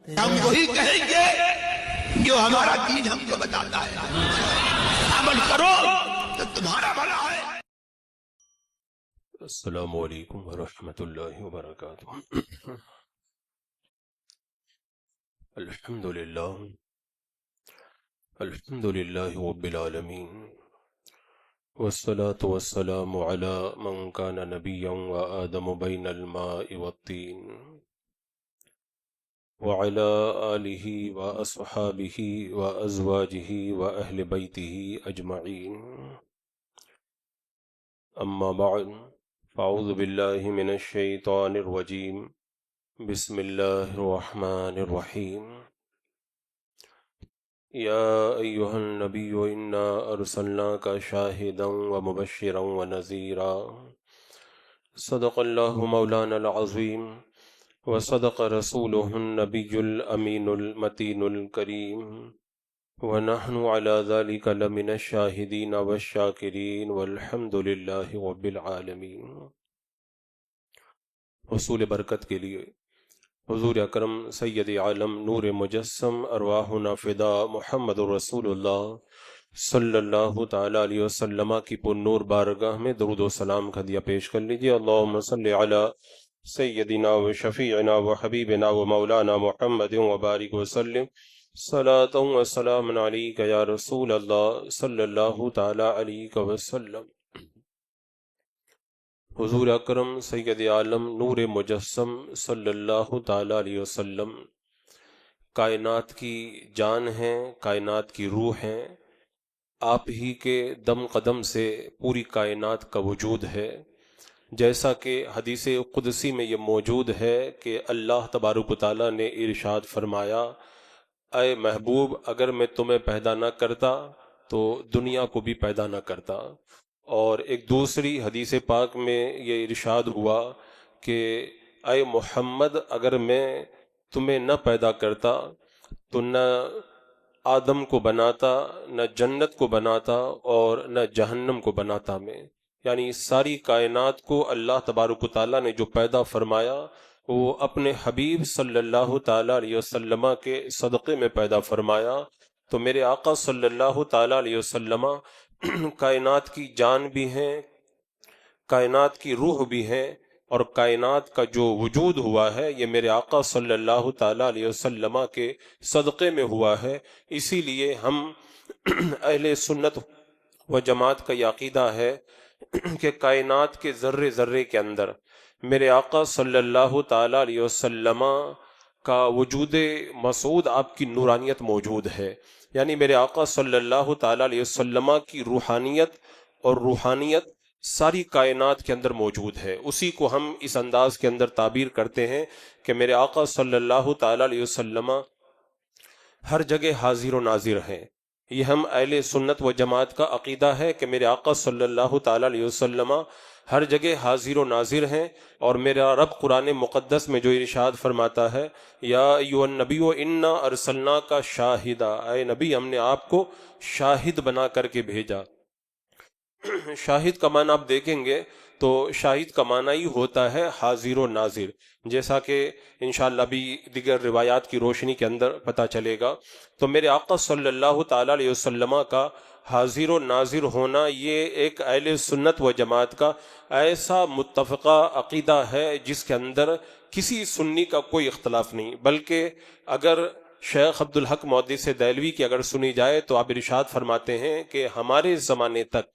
ہم وہی کہیں گے جو ہمارا دین ہم کو بتاتا ہے، عمل کرو تو تمہارا بھلا ہے۔ السلام علیکم ورحمۃ اللہ وبرکاتہ۔ الحمد للہ رب العالمین، والصلاة والسلام على من كان نبيا وآدم بين الماء والطين، وعلى آله وأصحابه وأزواجه وأهل بيته أجمعين، أما بعد، فأعوذ بالله من الشيطان الرجيم، بسم الله الرحمن الرحيم، يا أيها النبي إنا أرسلناك شاهدا ومبشرا ونذيرا، صدق الله مولانا العظيم، وصدق رسوله النبي الأمين المتين الكريم، ونحن على ذلك لمن الشاهدين والشاكرين، والحمد لله رب العالمين۔ حصول برکت کے لیے حضور اکرم سید عالم نور مجسم ارواحنا فدا محمد رسول اللہ صلی اللہ تعالی علیہ وسلم کی پر نور بارگاہ میں درود و سلام کا ہدیہ پیش کر لیجیے۔ اللہم صلی علی سیدنا و شفیعنا و حبیبنا و مولانا محمد وبارک وسلم، صلاۃ و سلام علیک یا رسول اللہ صلی اللہ تعالی علیہ وسلم۔ حضور اکرم سید عالم نور مجسم صلی اللہ تعالی علیہ وسلم کائنات کی جان ہیں، کائنات کی روح ہیں، آپ ہی کے دم قدم سے پوری کائنات کا وجود ہے۔ جیسا کہ حدیث قدسی میں یہ موجود ہے کہ اللہ تبارک و تعالیٰ نے ارشاد فرمایا، اے محبوب اگر میں تمہیں پیدا نہ کرتا تو دنیا کو بھی پیدا نہ کرتا۔ اور ایک دوسری حدیث پاک میں یہ ارشاد ہوا کہ اے محمد اگر میں تمہیں نہ پیدا کرتا تو نہ آدم کو بناتا، نہ جنت کو بناتا اور نہ جہنم کو بناتا میں۔ یعنی ساری کائنات کو اللہ تبارک و تعالیٰ نے جو پیدا فرمایا وہ اپنے حبیب صلی اللہ تعالیٰ علیہ وسلم کے صدقے میں پیدا فرمایا۔ تو میرے آقا صلی اللہ تعالیٰ علیہ وسلم کائنات کی جان بھی ہیں، کائنات کی روح بھی ہیں، اور کائنات کا جو وجود ہوا ہے یہ میرے آقا صلی اللہ تعالیٰ علیہ وسلم کے صدقے میں ہوا ہے۔ اسی لیے ہم اہل سنت و جماعت کا یہ عقیدہ ہے کہ کائنات کے ذرے ذرے کے اندر میرے آقا صلی اللہ تعالیٰ علیہ وسلم کا وجود مسعود آپ کی نورانیت موجود ہے۔ یعنی میرے آقا صلی اللہ تعالیٰ علیہ وسلم کی روحانیت اور روحانیت ساری کائنات کے اندر موجود ہے۔ اسی کو ہم اس انداز کے اندر تعبیر کرتے ہیں کہ میرے آقا صلی اللہ تعالیٰ علیہ وسلم ہر جگہ حاضر و ناظر ہیں۔ یہ ہم اہل سنت و جماعت کا عقیدہ ہے کہ میرے آقا صلی اللہ تعالیٰ علیہ وسلم ہر جگہ حاضر و ناظر ہیں۔ اور میرا رب قرآن مقدس میں جو ارشاد فرماتا ہے، یا ایھا النبی انا ارسلناک شاہدا، اے نبی ہم نے آپ کو شاہد بنا کر کے بھیجا۔ شاہد کا معنی آپ دیکھیں گے تو شاہد کا معنی ہی ہوتا ہے حاضر و ناظر، جیسا کہ انشاءاللہ بھی دیگر روایات کی روشنی کے اندر پتہ چلے گا۔ تو میرے آقا صلی اللہ تعالیٰ علیہ وسلم کا حاضر و ناظر ہونا یہ ایک اہل سنت و جماعت کا ایسا متفقہ عقیدہ ہے جس کے اندر کسی سنی کا کوئی اختلاف نہیں۔ بلکہ اگر شیخ عبدالحق محدث دہلوی کی اگر سنی جائے تو آپ ارشاد فرماتے ہیں کہ ہمارے زمانے تک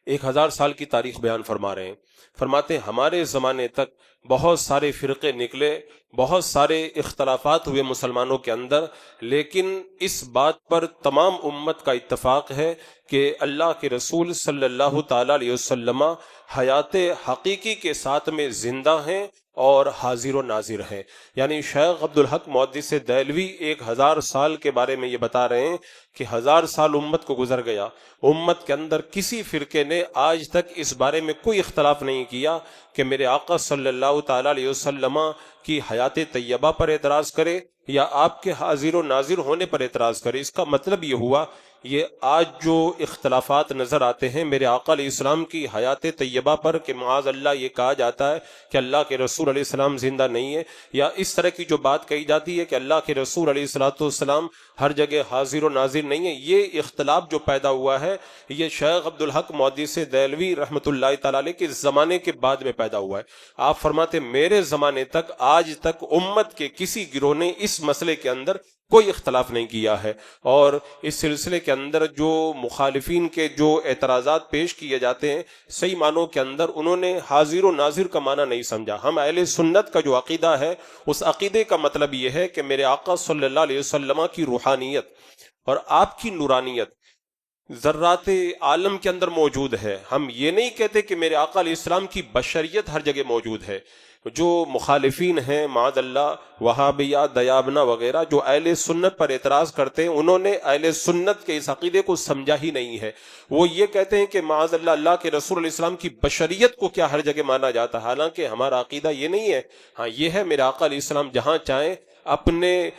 1000 سال کی تاریخ بیان فرما رہے ہیں، فرماتے ہیں ہمارے زمانے تک بہت سارے فرقے نکلے، بہت سارے اختلافات ہوئے مسلمانوں کے اندر، لیکن اس بات پر تمام امت کا اتفاق ہے کہ اللہ کے رسول صلی اللہ تعالیٰ علیہ وسلم حیات حقیقی کے ساتھ میں زندہ ہیں اور حاضر و ناظر ہیں۔ یعنی شیخ عبدالحق محدث دہلوی 1000 سال کے بارے میں یہ بتا رہے ہیں کہ 1000 سال امت کو گزر گیا، امت کے اندر کسی فرقے نے آج تک اس بارے میں کوئی اختلاف نہیں کیا کہ میرے آقا صلی اللہ تعالیٰ علیہ وسلم کی حیات طیبہ پر اعتراض کرے یا آپ کے حاضر و ناظر ہونے پر اعتراض کرے۔ اس کا مطلب یہ ہوا یہ آج جو اختلافات نظر آتے ہیں میرے آقا علیہ السلام کی حیات طیبہ پر کہ معاذ اللہ یہ کہا جاتا ہے کہ اللہ کے رسول علیہ السلام زندہ نہیں ہے، یا اس طرح کی جو بات کہی جاتی ہے کہ اللہ کے رسول علیہ السلام ہر جگہ حاضر و ناظر نہیں ہے، یہ اختلاف جو پیدا ہوا ہے یہ شیخ عبدالحق محدث دہلوی رحمۃ اللہ تعالی علیہ کے زمانے کے بعد میں پیدا ہوا ہے۔ آپ فرماتے میرے زمانے تک آج تک امت کے کسی گروہ نے اس مسئلے کے اندر کوئی اختلاف نہیں کیا ہے، اور اس سلسلے کے اندر جو مخالفین کے جو اعتراضات پیش کیے جاتے ہیں صحیح معنوں کے اندر انہوں نے حاضر و ناظر کا معنی نہیں سمجھا۔ ہم اہل سنت کا جو عقیدہ ہے اس عقیدے کا مطلب یہ ہے کہ میرے آقا صلی اللہ علیہ وسلم کی روحانیت اور آپ کی نورانیت ذرات عالم کے اندر موجود ہے۔ ہم یہ نہیں کہتے کہ میرے آقا علیہ السلام کی بشریت ہر جگہ موجود ہے۔ جو مخالفین ہیں معاذ اللہ وہابیہ دیابنا وغیرہ جو اہل سنت پر اعتراض کرتے ہیں انہوں نے اہل سنت کے اس عقیدے کو سمجھا ہی نہیں ہے۔ وہ یہ کہتے ہیں کہ معاذ اللہ اللہ کے رسول علیہ السلام کی بشریت کو کیا ہر جگہ مانا جاتا ہے، حالانکہ ہمارا عقیدہ یہ نہیں ہے۔ ہاں یہ ہے میرے آقا علیہ السلام جہاں چاہیں اپنے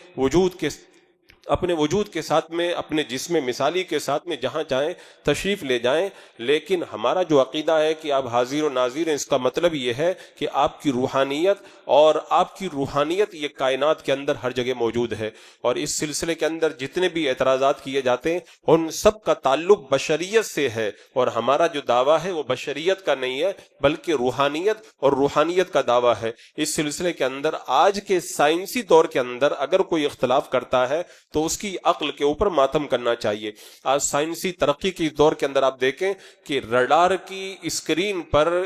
وجود کے ساتھ میں اپنے جسم مثالی کے ساتھ میں جہاں چاہیں تشریف لے جائیں، لیکن ہمارا جو عقیدہ ہے کہ آپ حاضر و ناظر ہیں اس کا مطلب یہ ہے کہ آپ کی روحانیت اور آپ کی روحانیت یہ کائنات کے اندر ہر جگہ موجود ہے، اور اس سلسلے کے اندر جتنے بھی اعتراضات کیے جاتے ہیں ان سب کا تعلق بشریت سے ہے، اور ہمارا جو دعویٰ ہے وہ بشریت کا نہیں ہے بلکہ روحانیت اور روحانیت کا دعویٰ ہے۔ اس سلسلے کے اندر آج کے سائنسی دور کے اندر اگر کوئی اختلاف کرتا ہے تو اس کی عقل کے اوپر ماتم کرنا چاہیے۔ آج سائنسی ترقی کی دور کے اندر آپ دیکھیں کہ رڈار کی اسکرین پر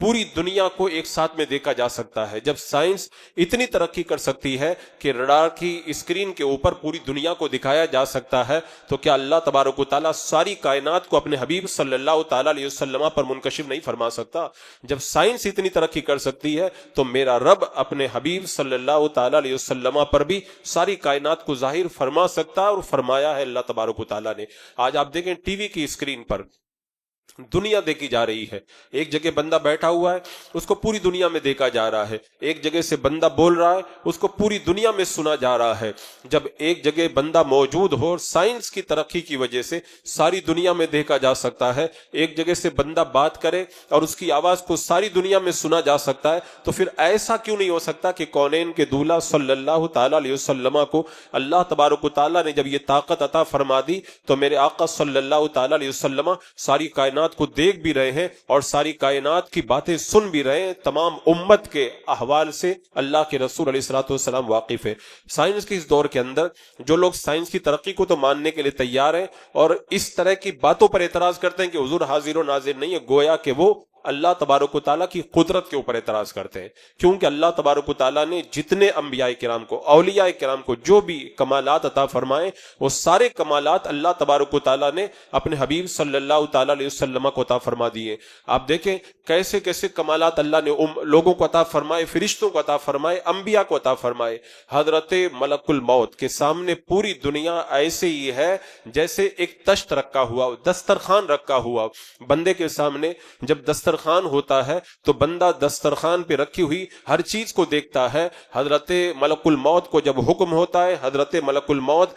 پوری دنیا کو ایک ساتھ میں دیکھا جا سکتا ہے۔ جب سائنس اتنی ترقی کر سکتی ہے کہ رڈار کی اسکرین کے اوپر پوری دنیا کو دکھایا جا سکتا ہے، تو کیا اللہ تبارک و تعالیٰ ساری کائنات کو اپنے حبیب صلی اللہ تعالیٰ علیہ وسلم پر منکشف نہیں فرما سکتا؟ جب سائنس اتنی ترقی کر سکتی ہے تو میرا رب اپنے حبیب صلی اللہ تعالیٰ علیہ وسلم پر بھی ساری کائنات کو ظاہر فرما سکتا ہے، اور فرمایا ہے اللہ تبارک و تعالیٰ نے۔ آج آپ دیکھیں ٹی وی کی اسکرین پر دنیا دیکھی جا رہی ہے، ایک جگہ بندہ بیٹھا ہوا ہے اس کو پوری دنیا میں دیکھا جا رہا ہے، ایک جگہ سے بندہ بول رہا ہے اس کو پوری دنیا میں سنا جا رہا ہے۔ جب ایک جگہ بندہ موجود ہو سائنس کی ترقی کی وجہ سے ساری دنیا میں دیکھا جا سکتا ہے، ایک جگہ سے بندہ بات کرے اور اس کی آواز کو ساری دنیا میں سنا جا سکتا ہے، تو پھر ایسا کیوں نہیں ہو سکتا کہ کونین کے دولہ صلی اللہ تعالیٰ علیہ وسلم کو اللہ تبارک و تعالیٰ نے جب یہ طاقت عطا فرما دی تو میرے آقا صلی اللہ تعالیٰ علیہ وسلم ساری کائنات کو دیکھ بھی رہے ہیں اور ساری کائنات کی باتیں سن بھی رہے ہیں۔ تمام امت کے احوال سے اللہ کے رسول علیہ الصلوۃ والسلام واقف ہے۔ سائنس کے اس دور کے اندر جو لوگ سائنس کی ترقی کو تو ماننے کے لیے تیار ہیں اور اس طرح کی باتوں پر اعتراض کرتے ہیں کہ حضور حاضر و ناظر نہیں ہے، گویا کہ وہ اللہ تبارک و تعالیٰ کی قدرت کے اوپر اعتراض کرتے ہیں، کیونکہ اللہ تبارک و تعالیٰ نے جتنے انبیاء کرام کو اولیاء کرام کو جو بھی کمالات عطا فرمائے وہ سارے کمالات اللہ تبارک و تعالیٰ نے اپنے حبیب صلی اللہ تعالیٰ علیہ وسلم کو عطا فرما دیے۔ آپ دیکھیں کیسے کیسے کمالات اللہ نے لوگوں کو عطا فرمائے، فرشتوں کو عطا فرمائے، انبیاء کو عطا فرمائے۔ حضرت ملک الموت کے سامنے پوری دنیا ایسے ہی ہے جیسے ایک تشت رکھا ہوا، دسترخوان رکھا ہوا۔ بندے کے سامنے جب دسترخوان ہوتا ہے تو بندہ دسترخوان پہ رکھی ہوئی ہر چیز کو دیکھتا ہے۔ حضرت ملک الموت کو جب حکم ہوتا ہے حضرت ملک الموت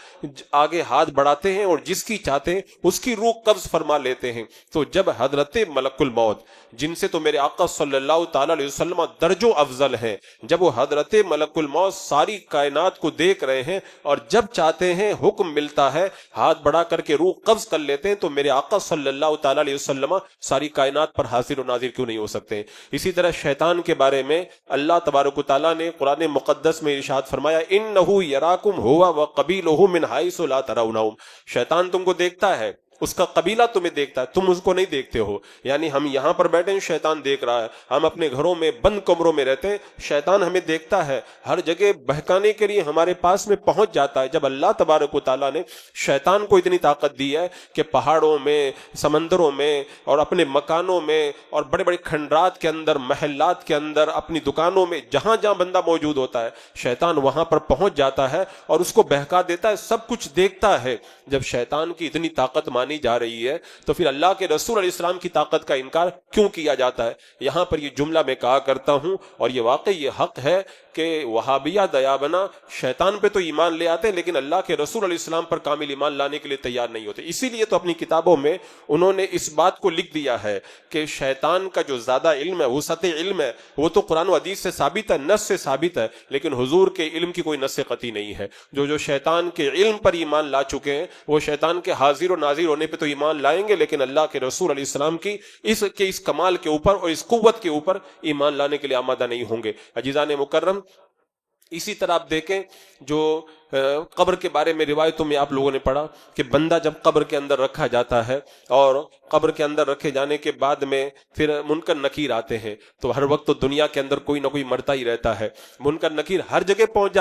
آگے ہاتھ بڑھاتے ہیں اور جس کی چاہتے ہیں اس کی روح قبض فرما لیتے ہیں۔ تو جب حضرت ملک الموت جن سے تو میرے آقا صلی اللہ تعالیٰ علیہ وسلم درجوں افضل ہیں، جب وہ حضرت ملک الموت ساری کائنات کو دیکھ رہے ہیں اور جب چاہتے ہیں حکم ملتا ہے ہاتھ بڑھا کر کے روح قبض کر لیتے ہیں، تو میرے آقا صلی اللہ تعالیٰ علیہ وسلم ساری کائنات پر حاضر و ناظر کیوں نہیں ہو سکتے؟ اسی طرح شیطان کے بارے میں اللہ تبارک و تعالیٰ نے قرآن مقدس میں ارشاد فرمایا انہ یراکم ہوا وقبیلہ من حیث لا ترونہم، شیطان تم کو دیکھتا ہے، اس کا قبیلہ تمہیں دیکھتا ہے، تم اس کو نہیں دیکھتے ہو۔ یعنی ہم یہاں پر بیٹھے ہیں شیطان دیکھ رہا ہے، ہم اپنے گھروں میں بند کمروں میں رہتے ہیں شیطان ہمیں دیکھتا ہے، ہر جگہ بہکانے کے لیے ہمارے پاس میں پہنچ جاتا ہے۔ جب اللہ تبارک و تعالیٰ نے شیطان کو اتنی طاقت دی ہے کہ پہاڑوں میں، سمندروں میں اور اپنے مکانوں میں اور بڑے بڑے کھنڈرات کے اندر، محلات کے اندر، اپنی دکانوں میں، جہاں جہاں بندہ موجود ہوتا ہے شیطان وہاں پر پہنچ جاتا ہے اور اس کو بہکا دیتا ہے، سب کچھ دیکھتا ہے۔ جب شیطان کی اتنی طاقت مانی مانی جا رہی ہے تو پھر اللہ کے رسول علیہ السلام کی طاقت کا انکار کیوں کیا جاتا ہے؟ یہاں پر یہ جملہ میں کہا کرتا ہوں اور یہ واقعی یہ حق ہے کہ وہابیہ دیابنا شیطان پہ تو ایمان لے آتے ہیں لیکن اللہ کے رسول علیہ السلام پر کامل ایمان لانے کے لیے تیار نہیں ہوتے. اسی لیے تو اپنی کتابوں میں انہوں نے اس بات کو لکھ دیا ہے کہ شیطان کا جو زیادہ علم ہے، وسعت علم ہے، وہ تو قرآن و حدیث سے ثابت ہے، نص سے ثابت ہے، لیکن حضور کے علم کی کوئی نص قطعی نہیں ہے. جو شیطان کے علم پر ایمان لا چکے ہیں وہ شیطان کے حاضر و ناظر ہونے پہ تو ایمان لائیں گے لیکن اللہ کے رسول علیہ السلام کی اس کمال کے اوپر اور اس قوت کے اوپر ایمان لانے کے لیے آمادہ نہیں ہوں گے. عزیزان مکرم، اسی طرح آپ دیکھیں جو قبر کے بارے میں روایتوں میں آپ لوگوں نے پڑھا کہ بندہ جب قبر کے اندر رکھا جاتا ہے اور قبر کے اندر رکھے جانے کے بعد میں پھر منکر نکیر آتے ہیں تو ہر وقت تو دنیا کے اندر کوئی نہ کوئی مرتا ہی رہتا ہے. منکر نکیر ہر جگہ پہنچ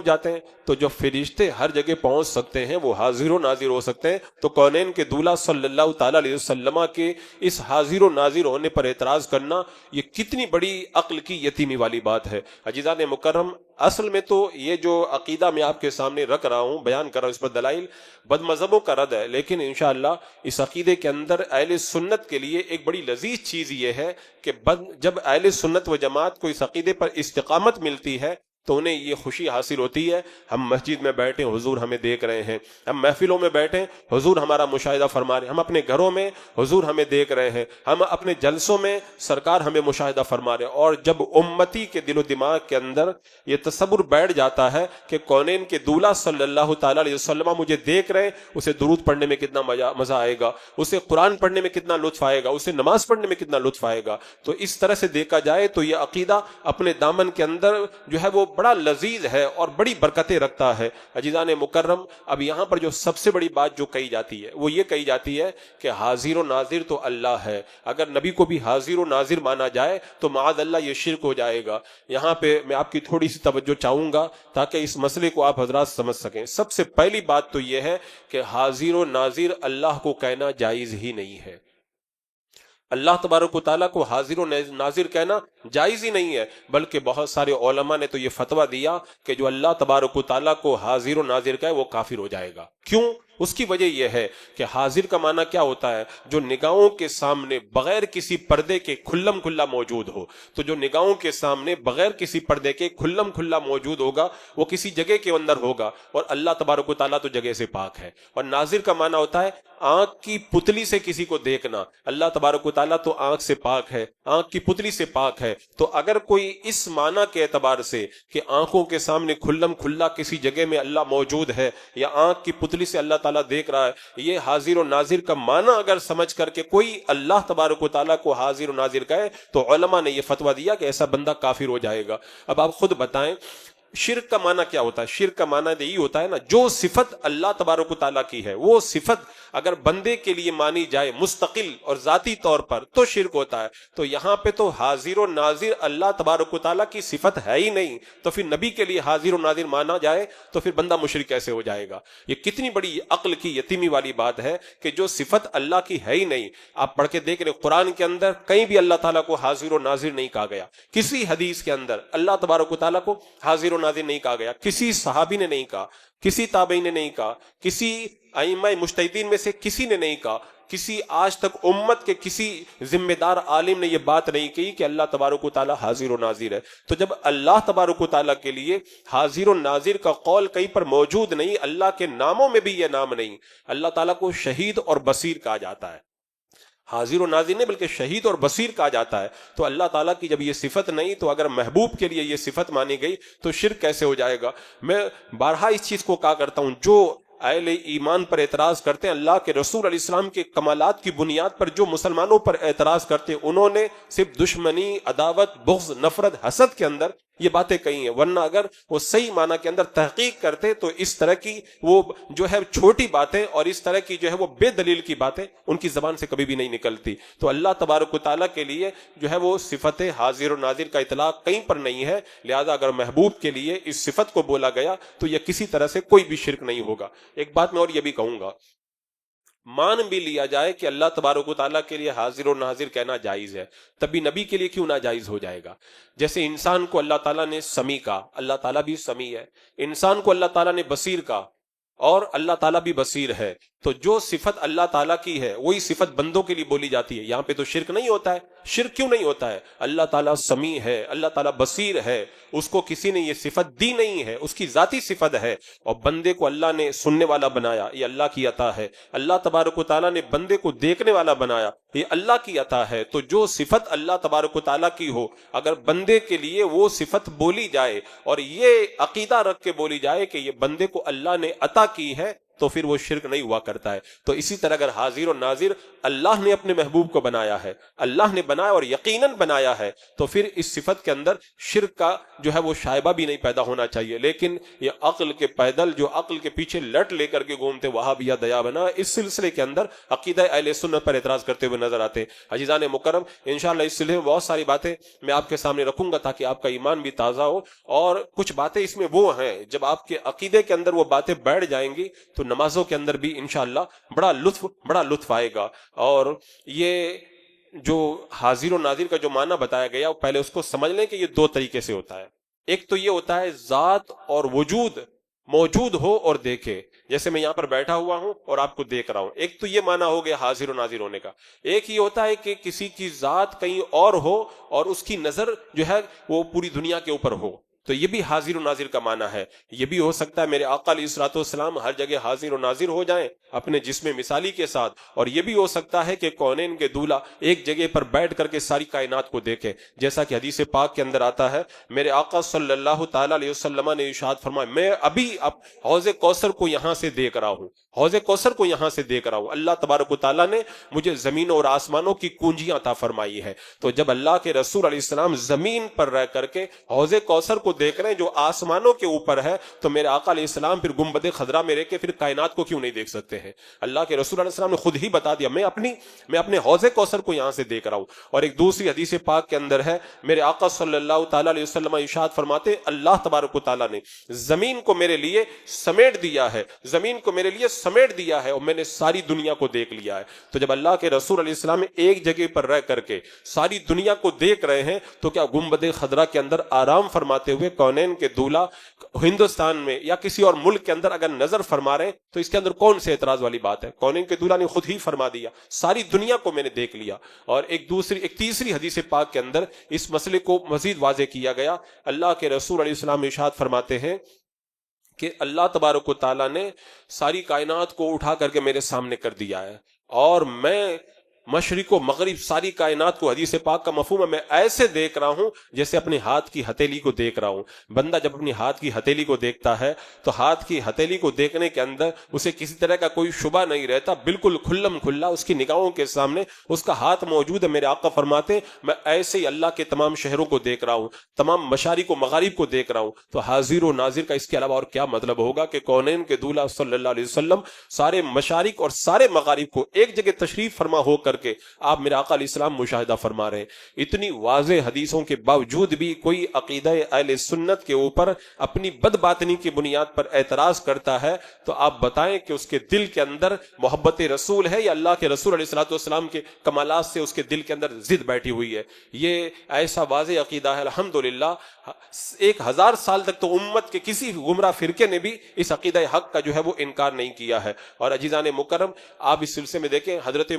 جاتے ہیں تو جو فرشتے ہر جگہ پہنچ سکتے ہیں وہ حاضر و ناظر ہو سکتے ہیں. تو کونین کے دولہ صلی اللہ تعالی علیہ وسلم کے اس حاضر و ناظر ہونے پر اعتراض کرنا یہ کتنی بڑی عقل کی یتیمی والی بات ہے. عزیزان مکرم، اصل میں تو یہ جو عقیدہ میں آپ کے سامنے رکھ رہا ہوں، بیان کر رہا ہوں، اس پر دلائل بد مذہبوں کا رد ہے، لیکن انشاءاللہ اس عقیدے کے اندر اہل سنت کے لیے ایک بڑی لذیذ چیز یہ ہے کہ جب اہل سنت و جماعت کو اس عقیدے پر استقامت ملتی ہے تو انہیں یہ خوشی حاصل ہوتی ہے. ہم مسجد میں بیٹھے حضور ہمیں دیکھ رہے ہیں، ہم محفلوں میں بیٹھے حضور ہمارا مشاہدہ فرما رہے ہیں، ہم اپنے گھروں میں حضور ہمیں دیکھ رہے ہیں، ہم اپنے جلسوں میں سرکار ہمیں مشاہدہ فرما رہے ہیں. اور جب امتی کے دل و دماغ کے اندر یہ تصور بیٹھ جاتا ہے کہ کونین کے دولہ صلی اللہ تعالی علیہ وسلم مجھے دیکھ رہے ہیں، اسے درود پڑھنے میں کتنا مزہ آئے گا، اسے قرآن پڑھنے میں کتنا لطف آئے گا، اسے نماز پڑھنے میں کتنا لطف آئے گا. تو اس طرح سے دیکھا جائے تو یہ عقیدہ اپنے دامن کے اندر جو ہے وہ بڑا لذیذ ہے اور بڑی برکتیں رکھتا ہے. عزیزان مکرم، اب یہاں پر جو سب سے بڑی بات جو کہی جاتی ہے وہ یہ کہی جاتی ہے کہ حاضر و ناظر تو اللہ ہے. اگر نبی کو بھی حاضر و ناظر مانا جائے تو معاذ اللہ یہ شرک ہو جائے گا. یہاں پہ میں آپ کی تھوڑی سی توجہ چاہوں گا تاکہ اس مسئلے کو آپ حضرات سمجھ سکیں. سب سے پہلی بات تو یہ ہے کہ حاضر و ناظر اللہ کو کہنا جائز ہی نہیں ہے. اللہ تبارک و تعالیٰ کو حاضر و ناظر کہنا جائز ہی نہیں ہے، بلکہ بہت سارے علماء نے تو یہ فتویٰ دیا کہ جو اللہ تبارک و تعالیٰ کو حاضر و ناظر کہے وہ کافر ہو جائے گا. کیوں؟ اس کی وجہ یہ ہے کہ حاضر کا معنی کیا ہوتا ہے؟ جو نگاہوں کے سامنے بغیر کسی پردے کے کھلم کھلا موجود ہو. تو جو نگاہوں کے سامنے بغیر کسی پردے کے کھلم کھلا موجود ہوگا وہ کسی جگہ کے اندر ہوگا، اور اللہ تبارک و تعالیٰ تو جگہ سے پاک ہے. اور ناظر کا معنی ہوتا ہے آنکھ کی پتلی سے کسی کو دیکھنا. اللہ تبارک و تعالیٰ تو آنکھ سے پاک ہے، آنکھ کی پتلی سے پاک ہے. تو اگر کوئی اس معنی کے اعتبار سے کہ آنکھوں کے سامنے کھلم کھلا کسی جگہ میں اللہ موجود ہے یا آنکھ کی پتلی سے اللہ تعالیٰ دیکھ رہا ہے، یہ حاضر و ناظر کا معنی اگر سمجھ کر کے کوئی اللہ تبارک و تعالیٰ کو حاضر و ناظر کہے تو علماء نے یہ فتویٰ دیا کہ ایسا بندہ کافر ہو جائے گا. اب آپ خود بتائیں شرک کا معنی کیا ہوتا ہے؟ شرک کا معنی یہی ہوتا ہے نا، جو صفت اللہ تبارک و تعالیٰ کی ہے وہ صفت اگر بندے کے لیے مانی جائے مستقل اور ذاتی طور پر تو شرک ہوتا ہے. تو یہاں پہ تو حاضر و ناظر اللہ تبارک و تعالیٰ کی صفت ہے ہی نہیں، تو پھر نبی کے لیے حاضر و ناظر مانا جائے تو پھر بندہ مشرک کیسے ہو جائے گا؟ یہ کتنی بڑی عقل کی یتیمی والی بات ہے کہ جو صفت اللہ کی ہے ہی نہیں. آپ پڑھ کے دیکھ لیں قرآن کے اندر کہیں بھی اللہ تعالیٰ کو حاضر و ناظر نہیں کہا گیا. کسی حدیث کے اندر اللہ تبارک و تعالیٰ کو حاضر و ناظر نہیں کہا گیا. کسی صحابی نے نہیں کہا، کسی تابعین نے نہیں کہا، کسی ائمہ مجتہدین میں سے کسی نے نہیں کہا، کسی آج تک امت کے کسی ذمہ دار عالم نے یہ بات نہیں کی کہ اللہ تبارک و تعالیٰ حاضر و ناظر ہے. تو جب اللہ تبارک و تعالیٰ کے لیے حاضر و ناظر کا قول کہیں پر موجود نہیں، اللہ کے ناموں میں بھی یہ نام نہیں. اللہ تعالیٰ کو شہید اور بصیر کہا جاتا ہے، حاضر و ناظر نہیں بلکہ شہید اور بصیر کہا جاتا ہے. تو اللہ تعالیٰ کی جب یہ صفت نہیں تو اگر محبوب کے لیے یہ صفت مانی گئی تو شرک کیسے ہو جائے گا؟ میں بارہا اس چیز کو کہا کرتا ہوں، جو اہل ایمان پر اعتراض کرتے ہیں، اللہ کے رسول علیہ السلام کے کمالات کی بنیاد پر جو مسلمانوں پر اعتراض کرتے ہیں، انہوں نے صرف دشمنی، عداوت، بغض، نفرت، حسد کے اندر یہ باتیں کہی ہیں. ورنہ اگر وہ صحیح معنی کے اندر تحقیق کرتے تو اس طرح کی وہ جو ہے چھوٹی باتیں اور اس طرح کی جو ہے وہ بے دلیل کی باتیں ان کی زبان سے کبھی بھی نہیں نکلتی. تو اللہ تبارک و تعالیٰ کے لیے جو ہے وہ صفت حاضر و ناظر کا اطلاق کہیں پر نہیں ہے. لہذا اگر محبوب کے لیے اس صفت کو بولا گیا تو یہ کسی طرح سے کوئی بھی شرک نہیں ہوگا. ایک بات میں اور یہ بھی کہوں گا، مان بھی لیا جائے کہ اللہ تبارک و تعالیٰ کے لیے حاضر و ناظر کہنا جائز ہے، تبھی نبی کے لیے کیوں ناجائز ہو جائے گا؟ جیسے انسان کو اللہ تعالیٰ نے سمیع کہا، اللہ تعالیٰ بھی سمیع ہے. انسان کو اللہ تعالیٰ نے بصیر کہا، اور اللہ تعالیٰ بھی بصیر ہے، تو جو صفت اللہ تعالیٰ کی ہے وہی صفت بندوں کے لیے بولی جاتی ہے۔ یہاں پہ تو شرک نہیں ہوتا ہے۔ شرک کیوں نہیں ہوتا ہے؟ اللہ تعالیٰ سمیع ہے، اللہ تعالیٰ بصیر ہے، اس کو کسی نے یہ صفت دی نہیں ہے، اس کی ذاتی صفت ہے، اور بندے کو اللہ نے سننے والا بنایا، یہ اللہ کی عطا ہے۔ اللہ تبارک و تعالیٰ نے بندے کو دیکھنے والا بنایا، یہ اللہ کی عطا ہے۔ تو جو صفت اللہ تبارک و تعالیٰ کی ہو، اگر بندے کے لیے وہ صفت بولی جائے اور یہ عقیدہ رکھ کے بولی جائے کہ یہ بندے کو اللہ نے عطا کی ہے، تو پھر وہ شرک نہیں ہوا کرتا ہے۔ تو اسی طرح اگر حاضر و ناظر اللہ نے اپنے محبوب کو بنایا ہے، اللہ نے بنایا اور یقیناً بنایا ہے، تو پھر اس صفت کے اندر شرک کا جو ہے وہ شائبہ بھی نہیں پیدا ہونا چاہیے۔ لیکن یہ عقل کے پیدل جو عقل کے پیچھے لٹ لے کر کے گھومتے وہابیہ دیا بنا، اس سلسلے کے اندر عقیدہ اہل سنت پر اعتراض کرتے ہوئے نظر آتے ہیں۔ عزیزان مکرم، انشاءاللہ اس سلسلے میں بہت ساری باتیں میں آپ کے سامنے رکھوں گا تاکہ آپ کا ایمان بھی تازہ ہو، اور کچھ باتیں اس میں وہ ہیں جب آپ کے عقیدے کے اندر وہ باتیں بیٹھ جائیں گی تو نمازوں کے اندر بھی انشاءاللہ بڑا لطف آئے گا۔ اور یہ جو حاضر و ناظر کا جو معنی بتایا گیا، پہلے اس کو سمجھ لیں کہ یہ دو طریقے سے ہوتا ہے۔ ایک تو یہ ہوتا ہے ذات اور وجود، موجود ہو اور دیکھے، جیسے میں یہاں پر بیٹھا ہوا ہوں اور آپ کو دیکھ رہا ہوں، ایک تو یہ معنی ہو گیا حاضر و ناظر ہونے کا۔ ایک یہ ہوتا ہے کہ کسی کی ذات کہیں اور ہو اور اس کی نظر جو ہے وہ پوری دنیا کے اوپر ہو، تو یہ بھی حاضر و ناظر کا معنی ہے۔ یہ بھی ہو سکتا ہے میرے آقا علیہ الصلوۃ والسلام ہر جگہ حاضر و ناظر ہو جائیں اپنے جسم مثالی کے ساتھ، اور یہ بھی ہو سکتا ہے کہ کونین کے دولہ ایک جگہ پر بیٹھ کر کے ساری کائنات کو دیکھیں، جیسا کہ حدیث پاک کے اندر آتا ہے، میرے آقا صلی اللہ تعالی علیہ وسلم نے ارشاد فرمایا، میں ابھی حوض کوثر کو یہاں سے دیکھ رہا ہوں، حوض کوثر کو یہاں سے دیکھ رہا ہوں، اللہ تبارک و تعالیٰ نے مجھے زمینوں اور آسمانوں کی کنجیاں عطا فرمائی ہے۔ تو جب اللہ کے رسول علیہ السلام زمین پر رہ کر کے حوض کوثر کو دیکھ رہے ہیں جو آسمانوں کے اوپر ہے، تو میرے آقا علیہ السلام پھر گنبد خضرا میں رہ کے پھر کائنات کو کیوں نہیں دیکھ سکتے ہیں؟ اللہ کے رسول علیہ السلام نے خود ہی بتا دیا، میں اپنے حوض کوثر کو یہاں سے دیکھ رہا ہوں۔ اور ایک دوسری حدیث پاک کے اندر ہے، میرے آقا صلی اللہ تعالی علیہ وسلم ارشاد فرماتے، اللہ تبارک و تعالیٰ نے زمین کو میرے لیے سمیٹ دیا ہے، زمین کو میرے لیے سمیٹ دیا ہے، اور میں نے ساری دنیا کو دیکھ لیا ہے۔ تو جب اللہ کے رسول علیہ السلام ایک جگہ پر رہ کر کے ساری دنیا کو دیکھ رہے ہیں، تو کیا گنبد خضرا کے اندر آرام فرماتے ہوئے کونین کے دولہ ہندوستان میں یا کسی اور ملک کے اندر اگر نظر فرما رہے ہیں تو اس کے اندر کون سے اعتراض والی بات ہے؟ کونین کے دولہ نے خود ہی فرما دیا، ساری دنیا کو میں نے دیکھ لیا۔ اور ایک تیسری حدیث پاک کے اندر اس مسئلے کو مزید واضح کیا گیا، اللہ کے رسول علیہ السلام ارشاد فرماتے ہیں کہ اللہ تبارک و تعالیٰ نے ساری کائنات کو اٹھا کر کے میرے سامنے کر دیا ہے، اور میں مشرق و مغرب ساری کائنات کو، حدیث پاک کا مفہوم ہے، میں ایسے دیکھ رہا ہوں جیسے اپنے ہاتھ کی ہتھیلی کو دیکھ رہا ہوں۔ بندہ جب اپنی ہاتھ کی ہتھیلی کو دیکھتا ہے تو ہاتھ کی ہتھیلی کو دیکھنے کے اندر اسے کسی طرح کا کوئی شبہ نہیں رہتا، بالکل کھلم کھلا اس کی نگاہوں کے سامنے اس کا ہاتھ موجود ہے۔ میرے آقا فرماتے ہیں، میں ایسے ہی اللہ کے تمام شہروں کو دیکھ رہا ہوں، تمام مشارق و مغارب کو دیکھ رہا ہوں۔ تو حاضر و ناظر کا اس کے علاوہ اور کیا مطلب ہوگا کہ کونین کے دولہ صلی اللہ علیہ وسلم سارے مشارق اور سارے مغارب کو ایک جگہ تشریف فرما ہو کر کے آپ میرے آقا علیہ السلام مشاہدہ فرما رہے ہیں۔ اتنی واضح حدیثوں کے باوجود بھی کوئی عقیدہ اہل سنت کے اوپر اپنی بد باطنی کی بنیاد پر اعتراض کرتا ہے، تو آپ بتائیں کہ اس کے دل کے اندر محبت رسول ہے یا اللہ کے رسول علیہ الصلوۃ والسلام کے کمالات سے اس کے دل کے اندر ضد بیٹھی ہوئی ہے؟ یہ ایسا واضح عقیدہ ہے، الحمدللہ 1000 سال تک تو امت کے کسی گمراہ فرقے نے بھی اس عقیدہ حق کا جو ہے وہ انکار نہیں کیا ہے۔ اور عزیزان مکرم، آپ اس سلسلے میں دیکھیں حضرت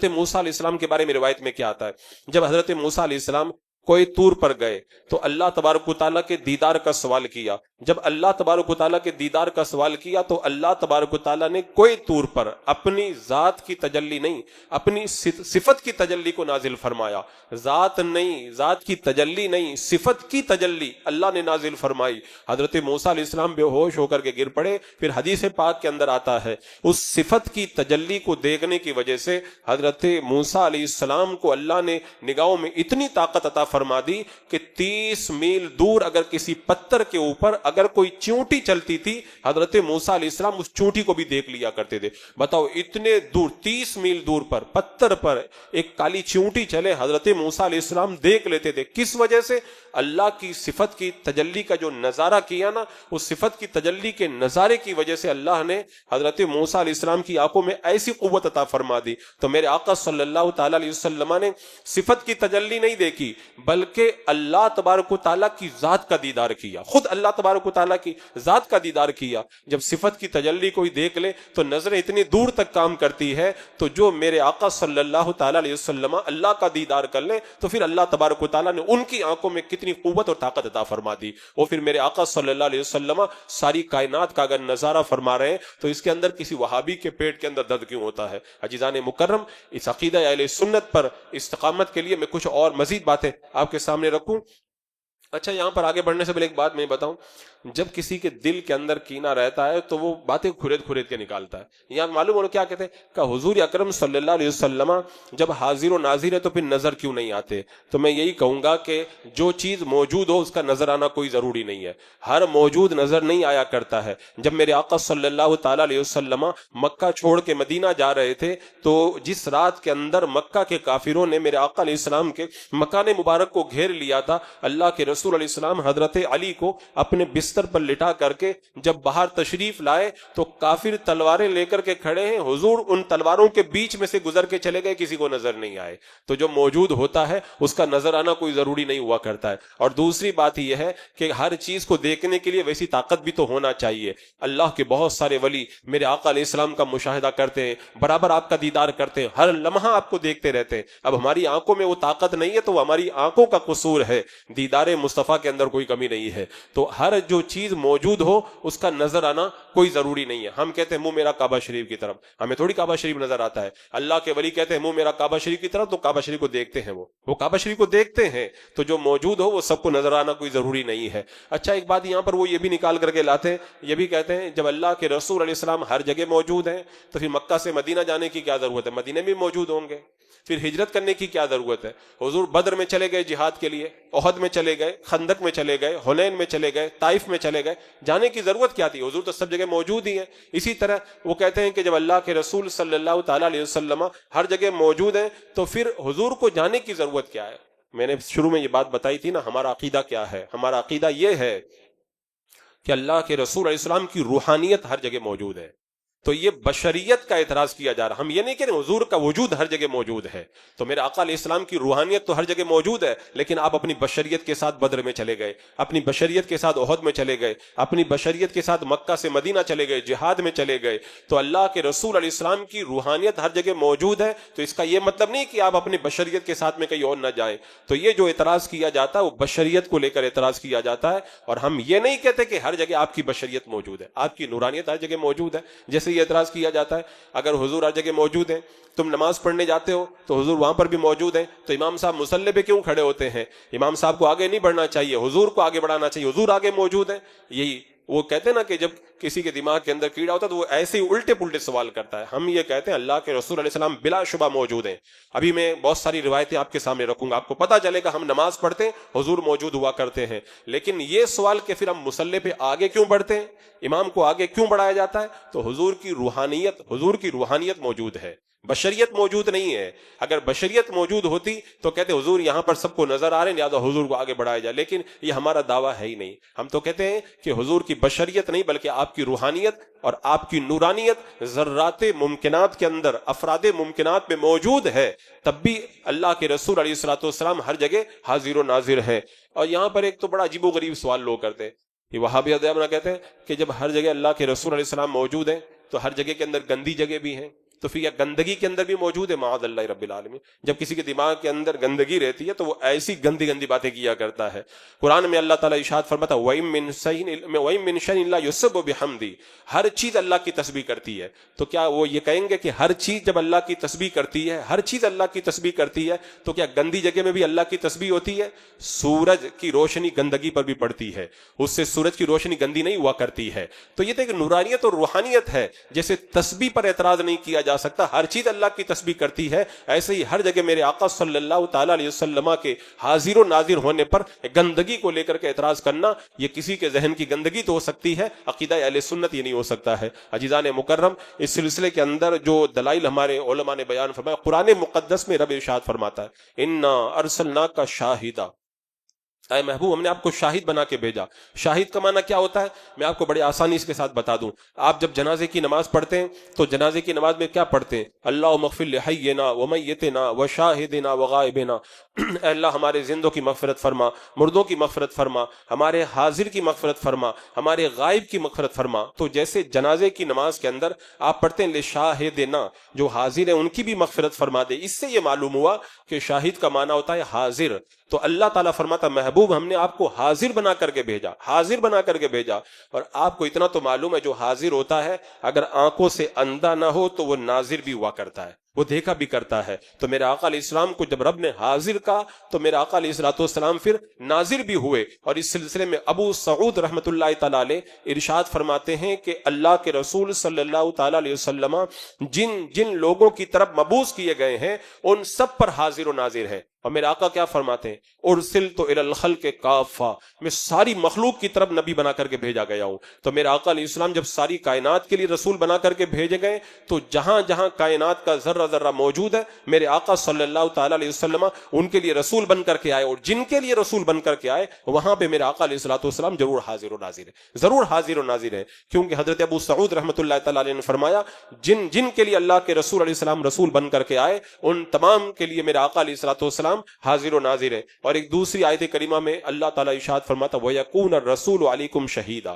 موسیٰ علیہ السلام کے بارے میں روایت میں کیا آتا ہے، جب حضرت موسیٰ علیہ السلام کوئی طور پر گئے تو اللہ تبارک و تعالیٰ کے دیدار کا سوال کیا۔ جب اللہ تبارک و تعالیٰ کے دیدار کا سوال کیا تو اللہ تبارک و تعالیٰ نے کوئی طور پر اپنی ذات کی تجلی نہیں، اپنی صفت کی تجلی کو نازل فرمایا۔ ذات نہیں، ذات کی تجلی نہیں، صفت کی تجلی اللہ نے نازل فرمائی۔ حضرت موسیٰ علیہ السلام بے ہوش ہو کر کے گر پڑے۔ پھر حدیث پاک کے اندر آتا ہے، اس صفت کی تجلی کو دیکھنے کی وجہ سے حضرت موسیٰ علیہ السلام کو اللہ نے نگاہوں میں اتنی طاقت عطا فرما دی کہ 30 میل دور اگر کسی پتھر کے اوپر اگر کوئی چونٹی چلتی تھی، حضرت موسیٰ علیہ السلام اس چونٹی کو بھی دیکھ لیا کرتے تھے۔ بتاؤ، اتنے دور 30 میل دور پر پتھر پر ایک کالی چونٹی چلے، حضرت موسیٰ علیہ السلام دیکھ لیتے تھے۔ کس وجہ سے؟ اللہ کی صفت کی تجلی کا جو نظارہ کیا نا، اس صفت کی تجلی کے نظارے کی وجہ سے اللہ نے حضرت موسیٰ علیہ السلام کی آنکھوں میں ایسی قوت عطا فرما دی۔ تو میرے آقا صلی اللہ تعالی علیہ وسلم نے صفت کی تجلی نہیں دیکھی بلکہ اللہ تبارک و تعالیٰ کی ذات کا دیدار کیا، خود اللہ تبارک و تعالیٰ کی ذات کا دیدار کیا۔ جب صفت کی تجلی کوئی دیکھ لے تو نظریں اتنی دور تک کام کرتی ہے، تو جو میرے آقا صلی اللہ تعالیٰ علیہ وسلم اللہ کا دیدار کر لیں تو پھر اللہ تبارک و تعالیٰ نے ان کی آنکھوں میں کتنی قوت اور طاقت عطا فرما دی۔ وہ پھر میرے آقا صلی اللہ علیہ وسلم ساری کائنات کا اگر نظارہ فرما رہے ہیں تو اس کے اندر کسی وہابی کے پیٹ کے اندر درد کیوں ہوتا ہے؟ عزیزان مکرم، اس عقیدہ اہل سنت پر استقامت کے لیے میں کچھ اور مزید باتیں آپ کے سامنے رکھوں۔ اچھا، یہاں پر آگے بڑھنے سے پہلے ایک بات میں بتاؤں، جب کسی کے دل کے اندر کینہ رہتا ہے تو وہ باتیں کھرید کھرید کے نکالتا ہے۔ یہاں معلوم ہو کیا کہتے ہیں کہ حضور اکرم صلی اللہ علیہ وسلم جب حاضر و ناظر ہے تو پھر نظر کیوں نہیں آتے؟ تو میں یہی کہوں گا کہ جو چیز موجود ہو اس کا نظر آنا کوئی ضروری نہیں ہے، ہر موجود نظر نہیں آیا کرتا ہے۔ جب میرے آقا صلی اللہ تعالیٰ علیہ وسلم مکہ چھوڑ کے مدینہ جا رہے تھے تو جس رات کے اندر مکہ کے کافروں نے میرے آقا علیہ السلام کے مکان مبارک کو گھیر لیا تھا، اللہ کے رسول علیہ السلام حضرت علی کو اپنے بستر پر لٹا کر کے جب باہر تشریف لائے تو کافر تلواریں لے کر کے کھڑے ہیں، حضور ان تلواروں کے بیچ میں سے گزر کے چلے گئے، کسی کو نظر نہیں آئے۔ تو جو موجود ہوتا ہے اس کا نظر آنا کوئی ضروری نہیں ہوا کرتا ہے۔ اور دوسری بات یہ ہے کہ ہر چیز کو دیکھنے کے لیے ویسی طاقت بھی تو ہونا چاہیے۔ اللہ کے بہت سارے ولی میرے آقا علیہ السلام کا مشاہدہ کرتے ہیں، برابر آپ کا دیدار کرتے ہیں، ہر لمحہ آپ کو دیکھتے رہتے ہیں۔ اب ہماری آنکھوں میں وہ طاقت نہیں ہے تو وہ ہماری آنکھوں کا قصور ہے، دیدار مصطفیٰ کے اندر کوئی کمی نہیں ہے۔ تو ہر جو چیز موجود ہو اس کا نظر آنا کوئی ضروری نہیں ہے۔ ہم کہتے ہیں منہ میرا کعبہ شریف کی طرف، ہمیں تھوڑی کعبہ شریف نظر آتا ہے۔ اللہ کے ولی کہتے ہیں منہ میرا کعبہ شریف کی طرف، تو کعبہ شریف کو دیکھتے ہیں، وہ کعبہ شریف کو دیکھتے ہیں۔ تو جو موجود ہو وہ سب کو نظر آنا کوئی ضروری نہیں ہے۔ اچھا، ایک بات یہاں پر وہ یہ بھی نکال کر کے لاتے ہیں، یہ بھی کہتے ہیں جب اللہ کے رسول علیہ السلام ہر جگہ موجود ہیں تو پھر مکہ سے مدینہ جانے کی کیا ضرورت ہے؟ مدینہ میں موجود ہوں گے، پھر ہجرت کرنے کی کیا ضرورت ہے؟ حضور بدر میں چلے گئے جہاد کے لیے، احد میں چلے گئے، خندق میں چلے گئے، حنین میں چلے گئے، طائف میں چلے گئے، جانے کی ضرورت کیا تھی؟ حضور تو سب جگہ موجود ہی ہیں۔ اسی طرح وہ کہتے ہیں کہ جب اللہ کے رسول صلی اللہ تعالیٰ علیہ وسلم ہر جگہ موجود ہیں تو پھر حضور کو جانے کی ضرورت کیا ہے؟ میں نے شروع میں یہ بات بتائی تھی نا، ہمارا عقیدہ کیا ہے؟ ہمارا عقیدہ یہ ہے کہ اللہ کے رسول علیہ السلام کی روحانیت ہر جگہ موجود ہے۔ تو یہ بشریت کا اعتراض کیا جا رہا، ہم یہ نہیں کہہ رہے حضور کا وجود ہر جگہ موجود ہے، تو میرے آقا علیہ السلام کی روحانیت تو ہر جگہ موجود ہے، لیکن آپ اپنی بشریت کے ساتھ بدر میں چلے گئے، اپنی بشریت کے ساتھ احد میں چلے گئے، اپنی بشریت کے ساتھ مکہ سے مدینہ چلے گئے، جہاد میں چلے گئے، تو اللہ کے رسول علیہ السلام کی روحانیت ہر جگہ موجود ہے۔ تو اس کا یہ مطلب نہیں کہ آپ اپنی بشریت کے ساتھ میں کہیں اور نہ جائیں۔ تو یہ جو اعتراض کیا جاتا ہے وہ بشریت کو لے کر اعتراض کیا جاتا ہے، اور ہم یہ نہیں کہتے کہ ہر جگہ آپ کی بشریت موجود ہے، آپ کی نورانیت ہر جگہ موجود ہے۔ جیسے یہ اعتراض کیا جاتا ہے اگر حضور ہر جگہ موجود ہیں، تم نماز پڑھنے جاتے ہو تو حضور وہاں پر بھی موجود ہیں، تو امام صاحب مصلی پہ کیوں کھڑے ہوتے ہیں؟ امام صاحب کو آگے نہیں بڑھنا چاہیے، حضور کو آگے بڑھانا چاہیے، حضور آگے موجود ہیں۔ یہی وہ کہتے ہیں نا کہ جب کسی کے دماغ کے اندر کیڑا ہوتا ہے تو وہ ایسے ہی الٹے پلٹے سوال کرتا ہے۔ ہم یہ کہتے ہیں اللہ کے رسول علیہ السلام بلا شبہ موجود ہیں۔ ابھی میں بہت ساری روایتیں آپ کے سامنے رکھوں گا، آپ کو پتہ چلے گا ہم نماز پڑھتے ہیں حضور موجود ہوا کرتے ہیں، لیکن یہ سوال کہ پھر ہم مصلی پہ آگے کیوں بڑھتے ہیں، امام کو آگے کیوں بڑھایا جاتا ہے؟ تو حضور کی روحانیت موجود ہے، بشریت موجود نہیں ہے۔ اگر بشریت موجود ہوتی تو کہتے حضور یہاں پر سب کو نظر آ رہے ہیں لہٰذا حضور کو آگے بڑھایا جائے، لیکن یہ ہمارا دعویٰ ہے ہی نہیں۔ ہم تو کہتے ہیں کہ حضور کی بشریت نہیں بلکہ آپ کی روحانیت اور آپ کی نورانیت ذرات ممکنات کے اندر، افراد ممکنات میں موجود ہے، تب بھی اللہ کے رسول علیہ الصلوۃ والسلام ہر جگہ حاضر و ناظر ہیں۔ اور یہاں پر ایک تو بڑا عجیب و غریب سوال لوگ کرتے ہیں، یہ وہابی ادیان کہتے ہیں کہ جب ہر جگہ اللہ کے رسول علیہ السلام موجود ہیں تو ہر جگہ کے اندر گندی جگہ بھی ہیں، تو پھر یہ گندگی کے اندر بھی موجود ہے؟ معاذ اللہ رب العالمین۔ جب کسی کے دماغ کے اندر گندگی رہتی ہے تو وہ ایسی گندی گندی باتیں کیا کرتا ہے۔ قرآن میں اللہ تعالیٰ ارشاد فرماتا ہے وَإِن مِّن شَيْءٍ إِلَّا يُسَبِّحُ بِحَمْدِهِ، ہر چیز اللہ کی تسبیح کرتی ہے۔ تو کیا وہ یہ کہیں گے کہ ہر چیز جب اللہ کی تسبیح کرتی ہے، ہر چیز اللہ کی تسبیح کرتی ہے، تو کیا گندی جگہ میں بھی اللہ کی تسبیح ہوتی ہے؟ سورج کی روشنی گندگی پر بھی پڑتی ہے، اس سے سورج کی روشنی گندی نہیں ہوا کرتی ہے۔ تو یہ تو ایک نورانیت اور روحانیت ہے۔ جیسے تسبیح پر اعتراض نہیں کیا جا سکتا، ہر چیز اللہ کی تسبیح کرتی ہے، ایسے ہی ہر جگہ میرے آقا صلی اللہ تعالیٰ علیہ وسلم کے حاضر و ناظر ہونے پر گندگی کو لے کر کے اعتراض کرنا، یہ کسی کے ذہن کی گندگی تو ہو سکتی ہے، عقیدہ اہل سنت یہ نہیں ہو سکتا ہے۔ عزیزان مکرم، اس سلسلے کے اندر جو دلائل ہمارے علماء نے بیان فرمایا، قرآن مقدس میں رب ارشاد فرماتا ہے اِنَّا أَرْسَلْنَاكَ شَاهِدًا، اے محبوب ہم نے آپ کو شاہد بنا کے بھیجا. شاہد کا معنی کیا ہوتا ہے میں آپ کو بڑے آسانی اس کے ساتھ بتا دوں. آپ جب جنازے کی نماز پڑھتے ہیں تو جنازے کی نماز میں کیا پڑھتے ہیں؟ اللہم اغفر لحینا ومیتنا وشاہدنا وغائبنا. اے اللہ ہمارے زندوں کی مغفرت فرما، مردوں کی مغفرت فرما، ہمارے حاضر کی مغفرت فرما، ہمارے غائب کی مغفرت فرما. تو جیسے جنازے کی نماز کے اندر آپ پڑھتے ہیں لشاہدنا، جو حاضر ہیں ان کی بھی مغفرت فرما دے. اس سے یہ معلوم ہوا کہ شاہد کا معنی ہوتا ہے حاضر. تو اللہ تعالیٰ فرماتا محبوب ہم نے آپ کو حاضر بنا کر کے بھیجا، حاضر بنا کر کے بھیجا. اور آپ کو اتنا تو معلوم ہے جو حاضر ہوتا ہے اگر آنکھوں سے اندھا نہ ہو تو وہ ناظر بھی ہوا کرتا ہے، وہ دیکھا بھی کرتا ہے. تو میرے آقا علیہ السلام کو جب رب نے حاضر کہا تو میرے آقا علیہ السلام پھر ناظر بھی ہوئے. اور اس سلسلے میں ابو سعود رحمۃ اللہ تعالی علیہ ارشاد فرماتے ہیں کہ اللہ کے رسول صلی اللہ تعالی علیہ وسلم جن جن لوگوں کی طرف مبعوث کیے گئے ہیں ان سب پر حاضر و ناظر ہے. اور میرے آقا کیا فرماتے ہیں؟ ارسلت الی الخلق کافہ، میں ساری مخلوق کی طرف نبی بنا کر کے بھیجا گیا ہوں. تو میرے آقا علیہ السلام جب ساری کائنات کے لیے رسول بنا کر کے بھیجے گئے تو جہاں جہاں کائنات کا ذرہ ذرہ موجود ہے میرے آقا صلی اللہ تعالی علیہ وسلم ان کے لیے رسول بن کر کے آئے. اور جن کے لیے رسول بن کر کے آئے وہاں پہ میرے آقا علیہ السلام ضرور حاضر و ناظر ہے، ضرور حاضر و ناظر ہے. کیونکہ حضرت ابو سعود رحمۃ اللہ تعالی علیہ نے فرمایا جن جن کے لیے اللہ کے رسول علیہ السلام رسول بن کر کے آئے ان تمام کے لیے میرے آقا علیہ السلام حاضر و ناظر ہے. اور ایک دوسری آیت کریمہ میں اللہ تعالیٰ ارشاد فرماتا وَيَكُونَ الرَّسُولُ عَلَيْكُمْ شَهِيدًا،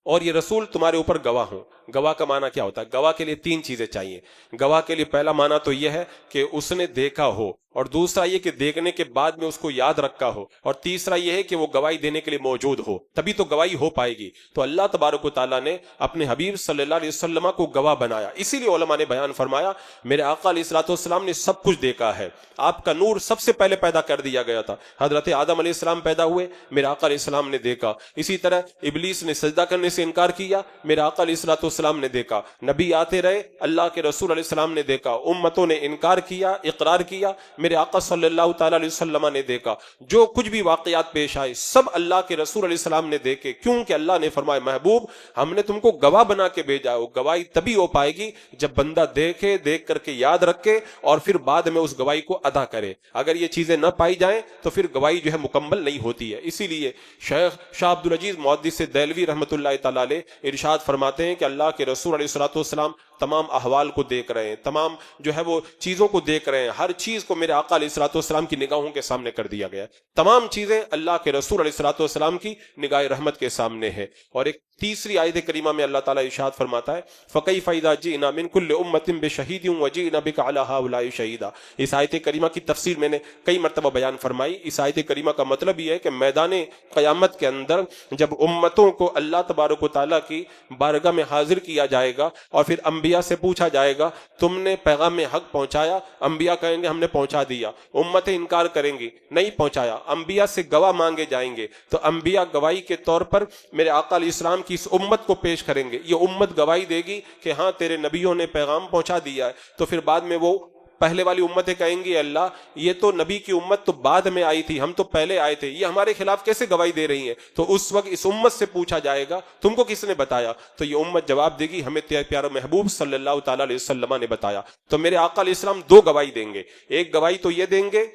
اور یہ رسول تمہارے اوپر گواہ ہوں. گواہ کا معنی کیا ہوتا ہے؟ گواہ کے لیے تین چیزیں چاہیے. گواہ کے لیے پہلا معنی تو یہ ہے کہ اس نے دیکھا ہو، اور دوسرا یہ کہ دیکھنے کے بعد میں اس کو یاد رکھا ہو، اور تیسرا یہ ہے کہ وہ گواہی دینے کے لیے موجود ہو، تبھی تو گواہی ہو پائے گی. تو اللہ تبارک و تعالیٰ نے اپنے حبیب صلی اللہ علیہ وسلم کو گواہ بنایا. اسی لیے علماء نے بیان فرمایا میرے آقا علیہ السلام نے سب کچھ دیکھا ہے. آپ کا نور سب سے پہلے پیدا کر دیا گیا تھا، حضرت آدم علیہ السلام پیدا ہوئے میرے آقا علیہ السلام نے دیکھا. اسی طرح ابلیس نے سجدہ کرنے سے انکار کیا میرے آقا علیہ السلام نے دیکھا. نبی آتے رہے اللہ کے رسول علیہ السلام نے دیکھا. امتوں نے انکار کیا، اقرار کیا، میرے آقا صلی اللہ تعالی علیہ وسلم نے دیکھا. جو کچھ بھی واقعات پیش آئے سب اللہ کے رسول علیہ السلام نے دیکھے. کیونکہ اللہ نے فرمایا محبوب ہم نے تم کو گواہ بنا کے بھیجا. وہ گواہی تبھی ہو پائے گی جب بندہ دیکھے، دیکھ کر کے یاد رکھے اور پھر بعد میں اس گواہی کو ادا کرے. اگر یہ چیزیں نہ پائی جائیں تو پھر گواہی جو ہے مکمل نہیں ہوتی ہے. اسی لیے شاہ عبد العزیز محدث دہلوی رحمۃ اللہ تعالی علیہ ارشاد فرماتے ہیں کہ اللہ کے رسول علیہ السلام تمام احوال کو دیکھ رہے ہیں، تمام جو ہے وہ چیزوں کو دیکھ رہے ہیں. ہر چیز کو میرے آقا علیہ السلام کی نگاہوں کے سامنے کر دیا گیا. تمام چیزیں اللہ کے رسول علیہ السلام کی نگاہ رحمت کے سامنے ہے. اور ایک تیسری آیت کریمہ میں اللہ تعالیٰ ارشاد فرماتا ہے فَكَيْفَ إِذَا جِئْنَا مِن كُلِّ أُمَّةٍ بِشَهِيدٍ وَجِئْنَا بِكَ عَلَىٰ هَٰؤُلَاءِ شَهِيدًا. اس آیت کریمہ کی تفسیر میں نے کئی مرتبہ بیان فرمائی. اس آیت کریمہ کا مطلب یہ ہے کہ میدان قیامت کے اندر جب امتوں کو اللہ تبارک و تعالیٰ کی بارگاہ میں حاضر کیا جائے گا اور پھر انبیاء سے پوچھا جائے گا تم نے پیغام حق پہنچایا؟ انبیاء کہیں گے ہم نے پہنچا دیا. امتیں انکار کریں گی نہیں پہنچایا. انبیاء سے گواہ مانگے جائیں گے تو انبیاء گواہی کے طور پر میرے آقا علیہ السلام کی اس امت کو پیش کریں گے. یہ امت گواہی دے گی کہ ہاں تیرے نبیوں نے پیغام پہنچا دیا ہے. تو پھر بعد میں وہ پہلے والی امتیں کہیں گی اللہ یہ تو نبی کی امت تو بعد میں آئی تھی، ہم تو پہلے آئے تھے، یہ ہمارے خلاف کیسے گواہی دے رہی ہیں؟ تو اس وقت اس امت سے پوچھا جائے گا تم کو کس نے بتایا؟ تو یہ امت جواب دے گی ہمیں پیارا محبوب صلی اللہ تعالی علیہ وسلم نے بتایا. تو میرے آقا علیہ السلام دو گواہی دیں گے. ایک گواہی تو یہ دیں گے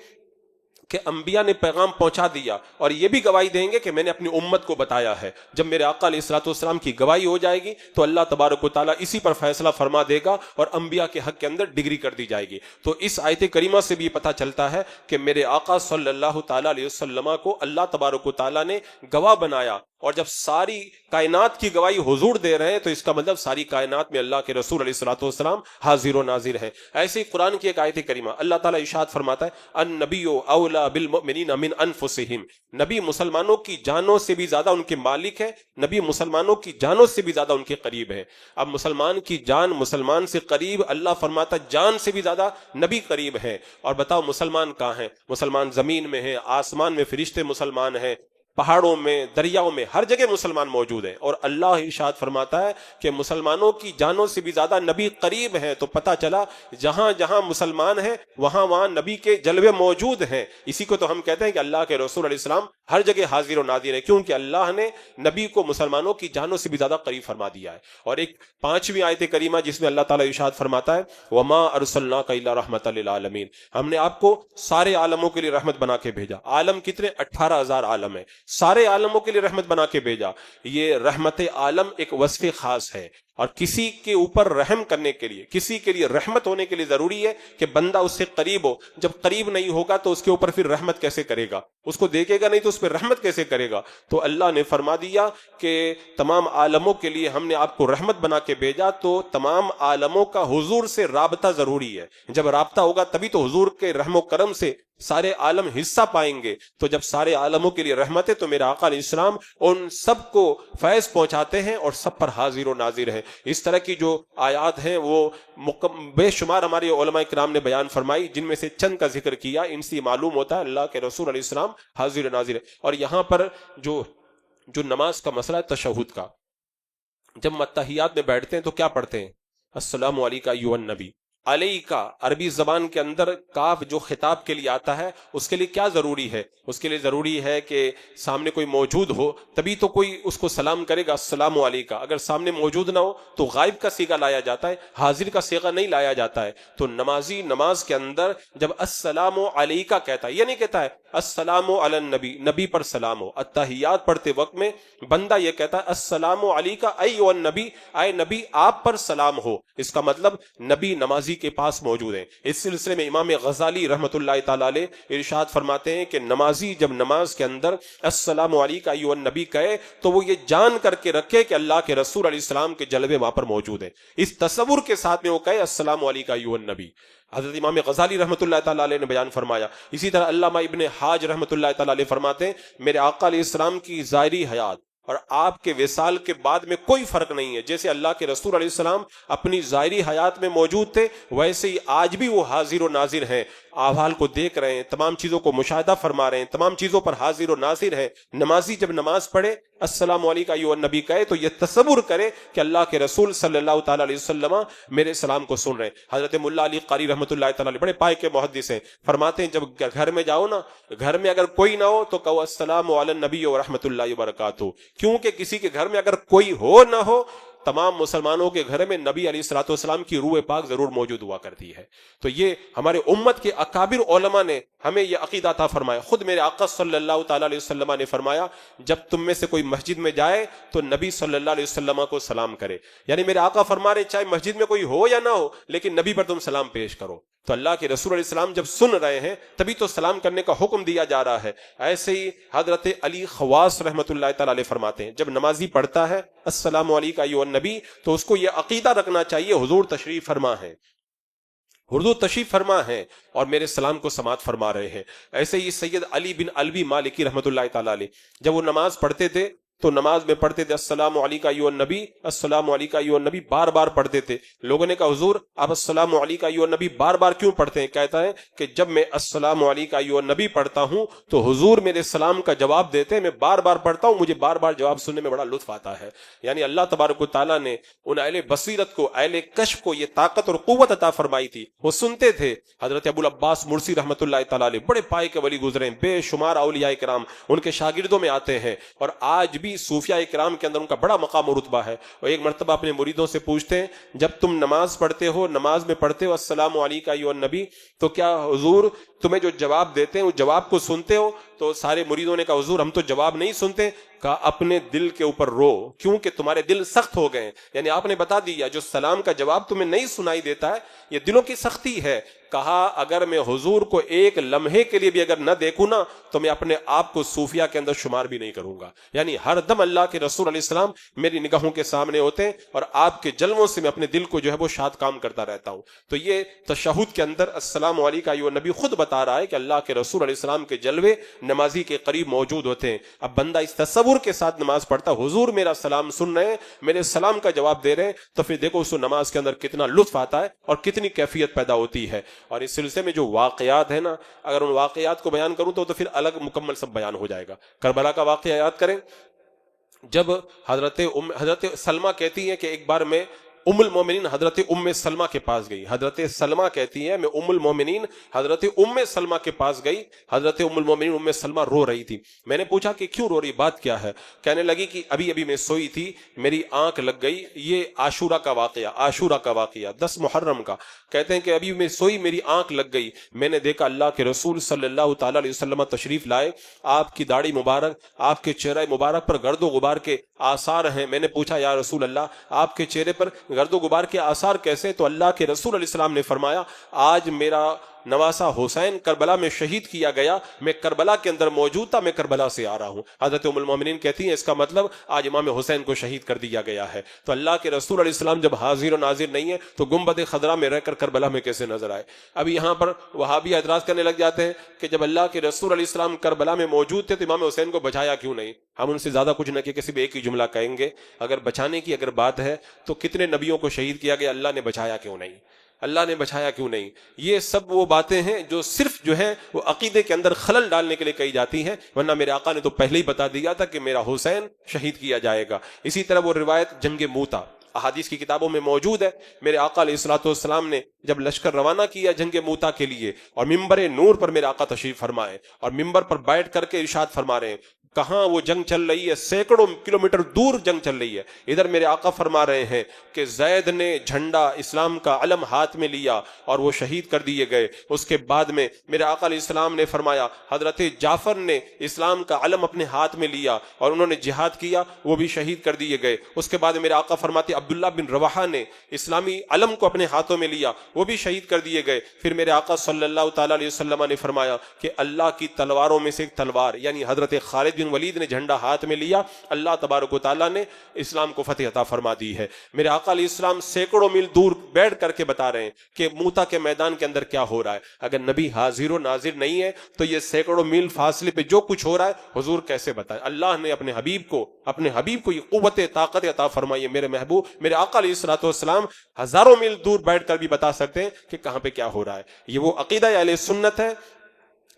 کہ انبیاء نے پیغام پہنچا دیا، اور یہ بھی گواہی دیں گے کہ میں نے اپنی امت کو بتایا ہے. جب میرے آقا علیہ السلام کی گواہی ہو جائے گی تو اللہ تبارک و تعالیٰ اسی پر فیصلہ فرما دے گا اور انبیاء کے حق کے اندر ڈگری کر دی جائے گی. تو اس آیت کریمہ سے بھی پتہ چلتا ہے کہ میرے آقا صلی اللہ تعالیٰ علیہ وسلم کو اللہ تبارک و تعالیٰ نے گواہ بنایا. اور جب ساری کائنات کی گواہی حضور دے رہے ہیں تو اس کا مطلب ساری کائنات میں اللہ کے رسول علیہ السلام حاضر و ناظر ہے. ایسے ہی قرآن کی ایک آیت کریمہ اللہ تعالیٰ ارشاد فرماتا ہے النبی اولی بالمؤمنین من انفسہم. نبی مسلمانوں کی جانوں سے بھی زیادہ ان کے مالک ہے، نبی مسلمانوں کی جانوں سے بھی زیادہ ان کے قریب ہے. اب مسلمان کی جان مسلمان سے قریب، اللہ فرماتا جان سے بھی زیادہ نبی قریب ہے. اور بتاؤ مسلمان کہاں ہیں؟ مسلمان زمین میں ہیں، آسمان میں فرشتے مسلمان ہیں، پہاڑوں میں، دریاؤں میں، ہر جگہ مسلمان موجود ہیں، اور اللہ ارشاد فرماتا ہے کہ مسلمانوں کی جانوں سے بھی زیادہ نبی قریب ہیں۔ تو پتہ چلا جہاں جہاں مسلمان ہیں وہاں وہاں نبی کے جلوے موجود ہیں۔ اسی کو تو ہم کہتے ہیں کہ اللہ کے رسول علیہ السلام ہر جگہ حاضر و ناظر ہے، کیونکہ اللہ نے نبی کو مسلمانوں کی جانوں سے بھی زیادہ قریب فرما دیا ہے۔ اور ایک 5ویں آیت کریمہ جس میں اللہ تعالیٰ ارشاد فرماتا ہے وَمَا أَرْسَلْنَاكَ إِلَّا رَحْمَةً لِلْعَالَمِينَ، ہم نے آپ کو سارے عالموں کے لیے رحمت بنا کے بھیجا۔ عالم کتنے؟ 18,000 عالم ہیں، سارے عالموں کے لیے رحمت بنا کے بھیجا۔ یہ رحمت عالم ایک وصف خاص ہے، اور کسی کے اوپر رحم کرنے کے لیے، کسی کے لیے رحمت ہونے کے لیے ضروری ہے کہ بندہ اس سے قریب ہو۔ جب قریب نہیں ہوگا تو اس کے اوپر پھر رحمت کیسے کرے گا؟ اس کو دیکھے گا نہیں تو اس پہ رحمت کیسے کرے گا؟ تو اللہ نے فرما دیا کہ تمام عالموں کے لیے ہم نے آپ کو رحمت بنا کے بھیجا، تو تمام عالموں کا حضور سے رابطہ ضروری ہے۔ جب رابطہ ہوگا تبھی تو حضور کے رحم و کرم سے سارے عالم حصہ پائیں گے۔ تو جب سارے عالموں کے لیے رحمت ہے تو میرا آقا علیہ السلام ان سب کو فیض پہنچاتے ہیں اور سب پر حاضر و ناظر ہیں۔ اس طرح کی جو آیات ہیں وہ بے شمار ہمارے علماء کرام نے بیان فرمائی، جن میں سے چند کا ذکر کیا۔ ان سے معلوم ہوتا ہے اللہ کے رسول علیہ السلام حاضر و ناظر ہے۔ اور یہاں پر جو نماز کا مسئلہ ہے تشہد کا، جب اتحیات میں بیٹھتے ہیں تو کیا پڑھتے ہیں؟ السلام علیکم ایھا النبی۔ علیہ کا عربی زبان کے اندر کاف جو خطاب کے لیے آتا ہے، اس کے لیے کیا ضروری ہے؟ اس کے لیے ضروری ہے کہ سامنے کوئی موجود ہو، تبھی تو کوئی اس کو سلام کرے گا السلام علیکم۔ اگر سامنے موجود نہ ہو تو غائب کا صیغہ لایا جاتا ہے، حاضر کا صیغہ نہیں لایا جاتا ہے۔ تو نمازی نماز کے اندر جب السلام علیکم کہتا ہے، یہ نہیں کہتا ہے السلام علی النبی، نبی پر سلام ہو۔ اتحیات پڑھتے وقت میں بندہ یہ کہتا ہے السلام علیکم ایھا النبی، اے نبی آپ پر سلام ہو۔ اس کا مطلب نبی نمازی کے پاس موجود ہیں۔ اس سلسلے میں امام غزالی رحمۃ اللہ تعالی علیہ ارشاد فرماتے ہیں کہ نمازی جب نماز کے اندر السلام علیکم ایھا النبی کہے تو وہ یہ جان کر کے رکھے کہ اللہ کے رسول علیہ السلام کے جلوے وہاں پر موجود ہیں، اس تصور کے ساتھ میں وہ کہے السلام علیکم ایھا النبی۔ حضرت امام غزالی رحمۃ اللہ تعالی علیہ نے بیان فرمایا۔ اسی طرح علامہ ابن حاج رحمۃ اللہ تعالی علیہ فرماتے ہیں میرے آقا علیہ السلام کی ظاہری حیات اور آپ کے وصال کے بعد میں کوئی فرق نہیں ہے۔ جیسے اللہ کے رسول علیہ السلام اپنی ظاہری حیات میں موجود تھے، ویسے ہی آج بھی وہ حاضر و ناظر ہیں، احوال کو دیکھ رہے ہیں، تمام چیزوں کو مشاہدہ فرما رہے ہیں، تمام چیزوں پر حاضر و ناظر ہیں۔ نمازی جب نماز پڑھے السلام علیکم ایھا النبی کہے تو یہ تصور کرے کہ اللہ کے رسول صلی اللہ تعالی علیہ وسلم میرے سلام کو سن رہے ہیں۔ حضرت ملا علی قاری رحمۃ اللہ تعالی علیہ بڑے پائے کے محدث ہیں، فرماتے ہیں جب گھر میں جاؤ نا، گھر میں اگر کوئی نہ ہو تو کہو السلام علی النبی و رحمۃ اللہ وبرکاتہ، کیونکہ کسی کے گھر میں اگر کوئی ہو نہ ہو، تمام مسلمانوں کے گھر میں نبی علیہ الصلوۃ والسلام کی روح پاک ضرور موجود ہوا کرتی ہے۔ تو یہ ہمارے امت کے اکابر علماء نے ہمیں یہ عقیدہ عطا فرمایا۔ خود میرے آقا صلی اللہ تعالی علیہ وسلم نے فرمایا جب تم میں سے کوئی مسجد میں جائے تو نبی صلی اللہ علیہ وسلم کو سلام کرے۔ یعنی میرے آقا فرما رہے چاہے مسجد میں کوئی ہو یا نہ ہو لیکن نبی پر تم سلام پیش کرو۔ تو اللہ کے رسول علیہ السلام جب سن رہے ہیں تبھی تو سلام کرنے کا حکم دیا جا رہا ہے۔ ایسے ہی حضرت علی خواص رحمۃ اللہ تعالی علیہ فرماتے ہیں جب نمازی پڑھتا ہے السلام علیکم ایھا النبی تو اس کو یہ عقیدہ رکھنا چاہیے حضور تشریف فرما ہے، حضور تشریف فرما ہے اور میرے سلام کو سماعت فرما رہے ہیں۔ ایسے ہی سید علی بن الوی مالکی رحمۃ اللہ تعالی علیہ جب وہ نماز پڑھتے تھے تو نماز میں پڑھتے تھے السلام علیکم ایھا النبی، السلام علیکم ایھا النبی، بار بار پڑھتے تھے۔ لوگوں نے کہا حضور آپ السلام علیکم ایھا النبی بار بار کیوں پڑھتے ہیں؟ کہتا ہے کہ جب میں السلام علیکم ایھا النبی پڑھتا ہوں تو حضور میرے سلام کا جواب دیتے ہیں، میں بار بار پڑھتا ہوں، مجھے بار بار جواب سننے میں بڑا لطف آتا ہے۔ یعنی اللہ تبارک و تعالیٰ نے ان اہل بصیرت کو، اہل کشف کو یہ طاقت اور قوت عطا فرمائی تھی، وہ سنتے تھے۔ حضرت ابو العباس مرسی رحمۃ اللہ تعالی علیہ بڑے پائے کے ولی گزرے ہیں، بے شمار اولیاء کرام ان کے شاگردوں میں آتے ہیں، اور آج بھی صوفیاء کرام کے اندر ان کا بڑا مقام و رتبہ ہے۔ اور ایک مرتبہ اپنے مریدوں سے پوچھتے ہیں جب تم نماز پڑھتے ہو، نماز میں پڑھتے ہو السلام علیکم ایھا النبی، تو کیا حضور تمہیں جو جواب دیتے ہیں اس جواب کو سنتے ہو؟ تو سارے مریدوں نے کہا حضور ہم تو جواب نہیں سنتے۔ کہا اپنے دل کے اوپر رو، کیونکہ تمہارے دل سخت ہو گئے ہیں۔ یعنی آپ نے بتا دیا جو سلام کا جواب تمہیں نہیں سنائی دیتا ہے یہ دلوں کی سختی ہے۔ کہا اگر میں حضور کو ایک لمحے کے لیے بھی اگر نہ دیکھوں نا تو میں اپنے آپ کو صوفیہ کے اندر شمار بھی نہیں کروں گا۔ یعنی ہر دم اللہ کے رسول علیہ السلام میری نگاہوں کے سامنے ہوتے ہیں اور آپ کے جلووں سے میں اپنے دل کو جو ہے وہ شاد کام کرتا رہتا ہوں۔ تو یہ تشہد کے اندر السلام علیکم ایھا النبی خود بتا رہا ہے کہ اللہ کے رسول علیہ السلام کے جلوے نمازی کے قریب موجود ہوتے ہیں. اب بندہ اس تصور کے ساتھ نماز پڑھتا حضور میرا سلام سن رہے ہیں, میرے سلام کا جواب دے رہے ہیں, تو پھر دیکھو اس نماز کے اندر کتنا لطف آتا ہے اور کتنی کیفیت پیدا ہوتی ہے. اور اس سلسلے میں جو واقعات ہیں نا, اگر ان واقعات کو بیان کروں تو پھر الگ مکمل سب بیان ہو جائے گا. کربلا کا واقعہ یاد کریں, جب حضرت سلمہ کہتی ہیں کہ ایک بار میں ام المومنین حضرت ام سلمہ کے پاس گئی. حضرت سلمہ کہتی ہیں میں ام المومنین حضرت ام سلمہ کے پاس گئی. حضرت ام المومنین ام سلمہ رو رہی تھی. میں نے پوچھا کہ کیوں رو رہی, بات کیا ہے؟ کہنے لگی کہ ابھی میں سوئی تھی, میری آنکھ لگ گئی. یہ عاشورہ کا واقعہ 10 محرم کا. کہتے ہیں کہ ابھی میں سوئی, میری آنکھ لگ گئی, میں نے دیکھا اللہ کے رسول صلی اللہ تعالی علیہ وسلم تشریف لائے, آپ کی داڑھی مبارک, آپ کے چہرہ مبارک پر گرد و غبار کے آثار ہیں. میں نے پوچھا یا رسول اللہ آپ کے چہرے پر گرد و غبار کے آثار کیسے؟ تو اللہ کے رسول علیہ السلام نے فرمایا آج میرا نواسا حسین کربلا میں شہید کیا گیا, میں کربلا کے اندر موجود تھا, میں کربلا سے آ رہا ہوں. حضرت ام المومنین کہتی ہیں اس کا مطلب آج امام حسین کو شہید کر دیا گیا ہے. تو اللہ کے رسول علیہ السلام جب حاضر و ناظر نہیں ہے تو گنبد خضرا میں رہ کر کربلا میں کیسے نظر آئے؟ اب یہاں پر وہابی اعتراض کرنے لگ جاتے ہیں کہ جب اللہ کے رسول علیہ السلام کربلا میں موجود تھے تو امام حسین کو بچایا کیوں نہیں؟ ہم ان سے زیادہ کچھ نہ کہ صرف ایک ہی جملہ کہیں گے, اگر بچانے کی اگر بات ہے تو کتنے نبیوں کو شہید کیا گیا, اللہ نے بچایا کیوں نہیں؟ اللہ نے بچایا کیوں نہیں؟ یہ سب وہ باتیں ہیں جو صرف جو ہے وہ عقیدے کے اندر خلل ڈالنے کے لیے کہی جاتی ہیں, ورنہ میرے آقا نے تو پہلے ہی بتا دیا تھا کہ میرا حسین شہید کیا جائے گا. اسی طرح وہ روایت جنگ موتا احادیث کی کتابوں میں موجود ہے. میرے آقا علیہ الصلوۃ والسلام نے جب لشکر روانہ کیا جنگ موتا کے لیے, اور ممبر نور پر میرے آقا تشریف فرمائے اور ممبر پر بیٹھ کر کے ارشاد فرما رہے ہیں, کہاں وہ جنگ چل رہی ہے, سینکڑوں کلومیٹر دور جنگ چل رہی ہے. ادھر میرے آقا فرما رہے ہیں کہ زید نے جھنڈا اسلام کا علم ہاتھ میں لیا اور وہ شہید کر دیے گئے. اس کے بعد میں میرے آقا علیہ السلام نے فرمایا حضرت جعفر نے اسلام کا علم اپنے ہاتھ میں لیا اور انہوں نے جہاد کیا, وہ بھی شہید کر دیے گئے. اس کے بعد میرے آقا فرماتے عبداللہ بن رواحہ نے اسلامی علم کو اپنے ہاتھوں میں لیا, وہ بھی شہید کر دیے گئے. پھر میرے آقا صلی اللہ تعالی علیہ وسلم نے فرمایا کہ اللہ کی تلواروں میں سے ایک تلوار یعنی حضرت خالد بن ولید نے جھنڈا ہاتھ میں لیا, اللہ تبارک و تعالیٰ نے اسلام کو فتح عطا فرما دی ہے. میرے آقا علیہ السلام سینکڑوں میل دور بیٹھ کر کے بتا رہے ہیں کہ موتا کے میدان کے اندر کیا ہو رہا ہے. اگر نبی حاضر و ناظر نہیں ہے تو یہ سینکڑوں میل فاصلے پہ جو کچھ ہو رہا ہے حضور کیسے بتائے؟ اللہ نے اپنے حبیب کو یہ قوت طاقت عطا فرمائی ہے. میرے محبوب میرے آقا علیہ الصلوۃ والسلام ہزاروں میل دور بیٹھ کر بھی بتا سکتے ہیں کہ کہاں پہ کیا ہو رہا ہے. یہ وہ عقیدہ اہل سنت ہے.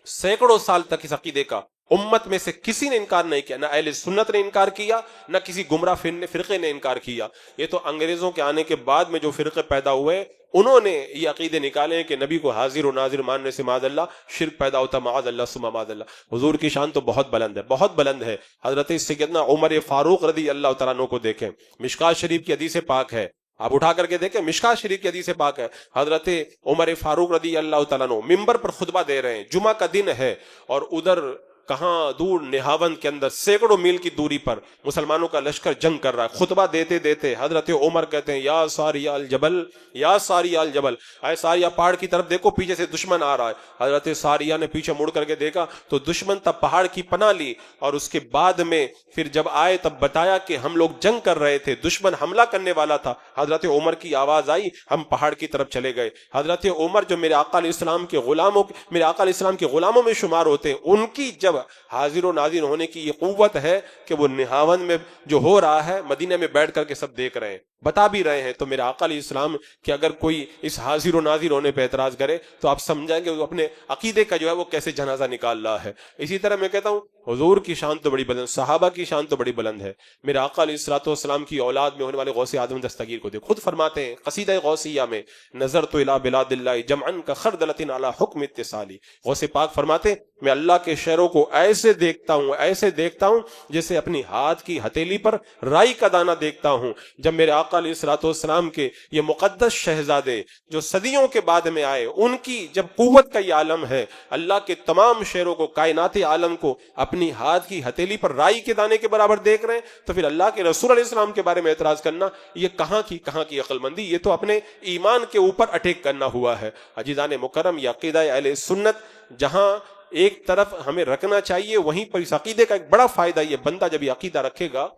سینکڑوں سال تک اس عقیدے کا امت میں سے کسی نے انکار نہیں کیا, نہ اہل سنت نے انکار کیا, نہ کسی گمراہ فرقے نے انکار کیا. یہ تو انگریزوں کے آنے کے بعد میں جو فرقے پیدا ہوئے انہوں نے یہ عقیدے نکالے ہیں کہ نبی کو حاضر و ناظر ماننے سے معاذ اللہ شرک پیدا ہوتا, معاذ اللہ ثم معاذ اللہ. حضور کی شان تو بہت بلند ہے. حضرت سیدنا عمر فاروق رضی اللہ تعالیٰ عنہ کو دیکھیں, مشکات شریف کی حدیث پاک ہے, آپ اٹھا کر کے دیکھیں مشکات شریف کی حدیث پاک ہے. حضرت عمر فاروق رضی اللہ تعالیٰ عنہ ممبر پر خطبہ دے رہے ہیں, جمعہ کا دن ہے, اور ادھر کہاں دور نہاون کے اندر سینکڑوں میل کی دوری پر مسلمانوں کا لشکر جنگ کر رہا ہے. خطبہ دیتے دیتے حضرت عمر کہتے ہیں یا ساریہ الجبل, یا ساریہ الجبل, اے ساریہ پہاڑ کی طرف دیکھو پیچھے سے دشمن آ رہا ہے. حضرت ساریہ نے پیچھے مڑ کر کے دیکھا تو دشمن تب پہاڑ کی پناہ لی, اور اس کے بعد میں پھر جب آئے تب بتایا کہ ہم لوگ جنگ کر رہے تھے, دشمن حملہ کرنے والا تھا. حضرت عمر کی آواز آئی, ہم پہاڑ کی طرف چلے گئے. حضرت عمر جو میرے آقا علیہ السلام کے غلاموں میں شمار ہوتے ہیں, ان کی جب حاضر و ناظر ہونے کی یہ قوت ہے کہ وہ نہاون میں جو ہو رہا ہے مدینہ میں بیٹھ کر کے سب دیکھ رہے ہیں, بتا بھی رہے ہیں. تو میرے آقا علیہ السلام کہ اگر کوئی اس حاضر و ناظر ہونے پہ اعتراض کرے تو آپ سمجھائیں گے وہ اپنے عقیدے کا جو ہے وہ کیسے جنازہ نکال رہا ہے. اسی طرح میں کہتا ہوں حضور کی شان تو بڑی بلند, صحابہ کی شان تو بڑی بلند ہے. میرے آقا علیہ الصلوۃ والسلام کی اولاد میں ہونے والے غوث اعظم دستگیر کو دیکھ, خود فرماتے ہیں قصیدہ غوثیہ میں نظرت الی بلاد اللہ جمعا کخردلۃ علی حکم اتصالی. غوث پاک فرماتے ہیں میں اللہ کے شہروں کو ایسے دیکھتا ہوں جیسے اپنی ہاتھ کی ہتھیلی پر رائی کا دانہ دیکھتا ہوں. جب میرے آقا علیہ الصلوۃ والسلام کے یہ مقدس شہزادے جو صدیوں کے بعد میں آئے, ان کی جب قوت کا یہ عالم ہے, اللہ کے تمام شہروں کو, کائنات عالم کو اپنی ہاتھ کی ہتھیلی پر رائی کے دانے کے برابر دیکھ رہے ہیں, تو پھر اللہ کے رسول علیہ السلام کے بارے میں اعتراض کرنا یہ کہاں کی عقل مندی؟ یہ تو اپنے ایمان کے اوپر اٹیک کرنا ہوا ہے. عزیزان مکرم, یہ عقیدہ اہل سنت جہاں ایک طرف ہمیں رکھنا چاہیے, وہیں پر اس عقیدے کا ایک بڑا فائدہ یہ, بندہ جب یہ عقیدہ رکھے گا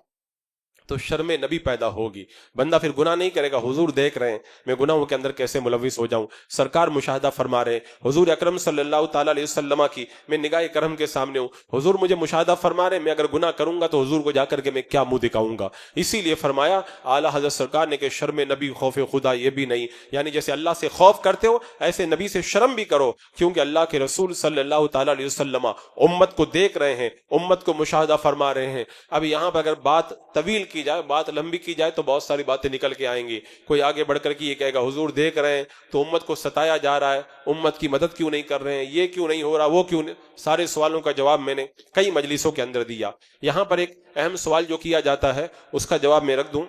تو شرم نبی پیدا ہوگی. بندہ پھر گناہ نہیں کرے گا. حضور دیکھ رہے ہیں میں گناہوں کے اندر کیسے ملوث ہو جاؤں. سرکار مشاہدہ فرما رہے ہیں, حضور اکرم صلی اللہ تعالیٰ علیہ وسلم کی میں نگاہ کرم کے سامنے ہوں. حضور مجھے مشاہدہ فرما رہے ہیں, میں اگر گناہ کروں گا تو حضور کو جا کر کے میں کیا منہ دکھاؤں گا. اسی لیے فرمایا اعلیٰ حضرت سرکار نے کہ شرم نبی خوف خدا یہ بھی نہیں, یعنی جیسے اللہ سے خوف کرتے ہو ایسے نبی سے شرم بھی کرو, کیونکہ اللہ کے رسول صلی اللہ تعالیٰ علیہ وسلم امت کو دیکھ رہے ہیں, امت کو مشاہدہ فرما رہے ہیں. اب یہاں پر اگر بات طویل کی جائے, بات لمبی کی جائے تو بہت ساری باتیں نکل کے آئیں گی. کوئی آگے بڑھ کر کے یہ کہے گا حضور دیکھ رہے ہیں تو امت کو ستایا جا رہا ہے, امت کی مدد کیوں نہیں کر رہے ہیں, یہ کیوں نہیں ہو رہا, وہ کیوں نہیں. سارے سوالوں کا جواب میں نے کئی مجلسوں کے اندر دیا. یہاں پر ایک اہم سوال جو کیا جاتا ہے اس کا جواب میں رکھ دوں.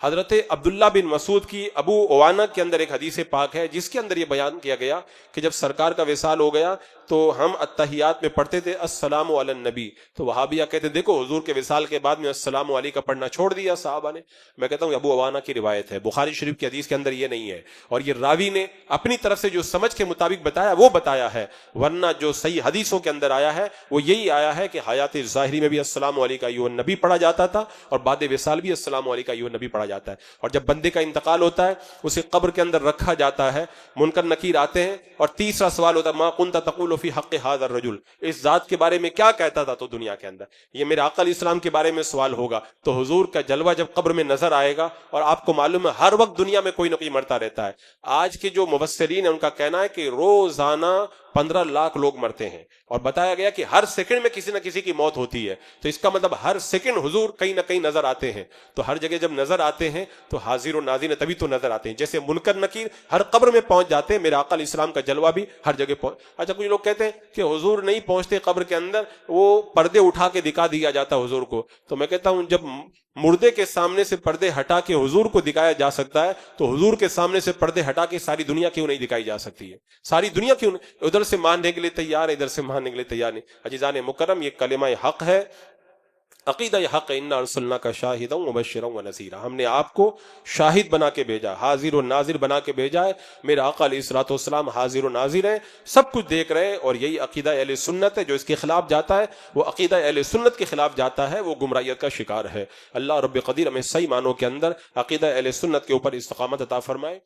حضرت عبداللہ بن مسعود کی ابو عوانہ کے اندر ایک حدیث پاک ہے جس کے اندر یہ بیان کیا گیا کہ جب سرکار کا وصال ہو گیا تو ہم اتحیات میں پڑھتے تھے السلام علی النبی, تو وہابیہ کہتے دیکھو حضور کے وصال کے بعد میں السلام علی کا پڑھنا چھوڑ دیا صحابہ نے. میں کہتا ہوں ابو عوانہ کی روایت ہے, بخاری شریف کی حدیث کے اندر یہ نہیں ہے, اور یہ راوی نے اپنی طرف سے جو سمجھ کے مطابق بتایا وہ بتایا ہے, ورنہ جو صحیح حدیثوں کے اندر آیا ہے وہ یہی آیا ہے کہ حیات ظاہری میں بھی السلام علیکہ ایھا النبی پڑھا جاتا تھا اور بعد وصال بھی السلام علیکہ ایھا النبی پڑھا جاتا ہے. اور جب بندے کا انتقال ہوتا ہے اسے قبر کے اندر رکھا جاتا ہے, منکر نکیر آتے ہیں اور تیسرا سوال ہوتا ہے ما کنت تقول فی حق ھذا الرجل, اس ذات کے بارے میں کیا کہتا تھا تو دنیا کے اندر, یہ میرے آقا علیہ السلام کے بارے میں سوال ہوگا. تو حضور کا جلوہ جب قبر میں نظر آئے گا, اور آپ کو معلوم ہے ہر وقت دنیا میں کوئی نہ کوئی مرتا رہتا ہے. آج کے جو مبصرین ہیں ان کا کہنا ہے کہ روزانہ 15 لاکھ لوگ مرتے ہیں, اور بتایا گیا کہ ہر سیکنڈ میں کسی نہ کسی کی موت ہوتی ہے. تو اس کا مطلب ہر سیکنڈ حضور کہیں نہ کہیں نظر آتے ہیں. تو ہر جگہ جب نظر آتے ہیں تو حاضر و ناظر تبھی تو نظر آتے ہیں. جیسے منکر نکیر ہر قبر میں پہنچ جاتے ہیں, میرے آقا علیہ السلام کا جلوہ بھی ہر جگہ پہنچ. اچھا کچھ لوگ کہتے ہیں کہ حضور نہیں پہنچتے قبر کے اندر, وہ پردے اٹھا کے دکھا دیا جاتا حضور کو. تو میں کہتا ہوں جب مردے کے سامنے سے پردے ہٹا کے حضور کو دکھایا جا سکتا ہے تو حضور کے سامنے سے پردے ہٹا کے ساری دنیا کیوں نہیں دکھائی جا سکتی ہے, ساری دنیا کیوں نہیں, ادھر سے ماننے کے لیے تیار ہے, ادھر سے ماننے کے لیے تیار نہیں. عزیزان مکرم, یہ کلمہ حق ہے, عقیدہ حق, انا ارسلناک شاہدا ومبشرا ونذیرا, ہم نے آپ کو شاہد بنا کے بھیجا, حاضر و ناظر بنا کے بھیجا ہے. میرا آقا علیہ الصلوۃ والسلام حاضر و ناظر ہیں, سب کچھ دیکھ رہے ہیں, اور یہی عقیدہ اہل سنت ہے. جو اس کے خلاف جاتا ہے وہ عقیدہ اہل سنت کے خلاف جاتا ہے, وہ گمراہیت کا شکار ہے. اللہ رب قدیر ہمیں صحیح معنوں کے اندر عقیدہ اہل سنت کے اوپر استقامت عطا فرمائے.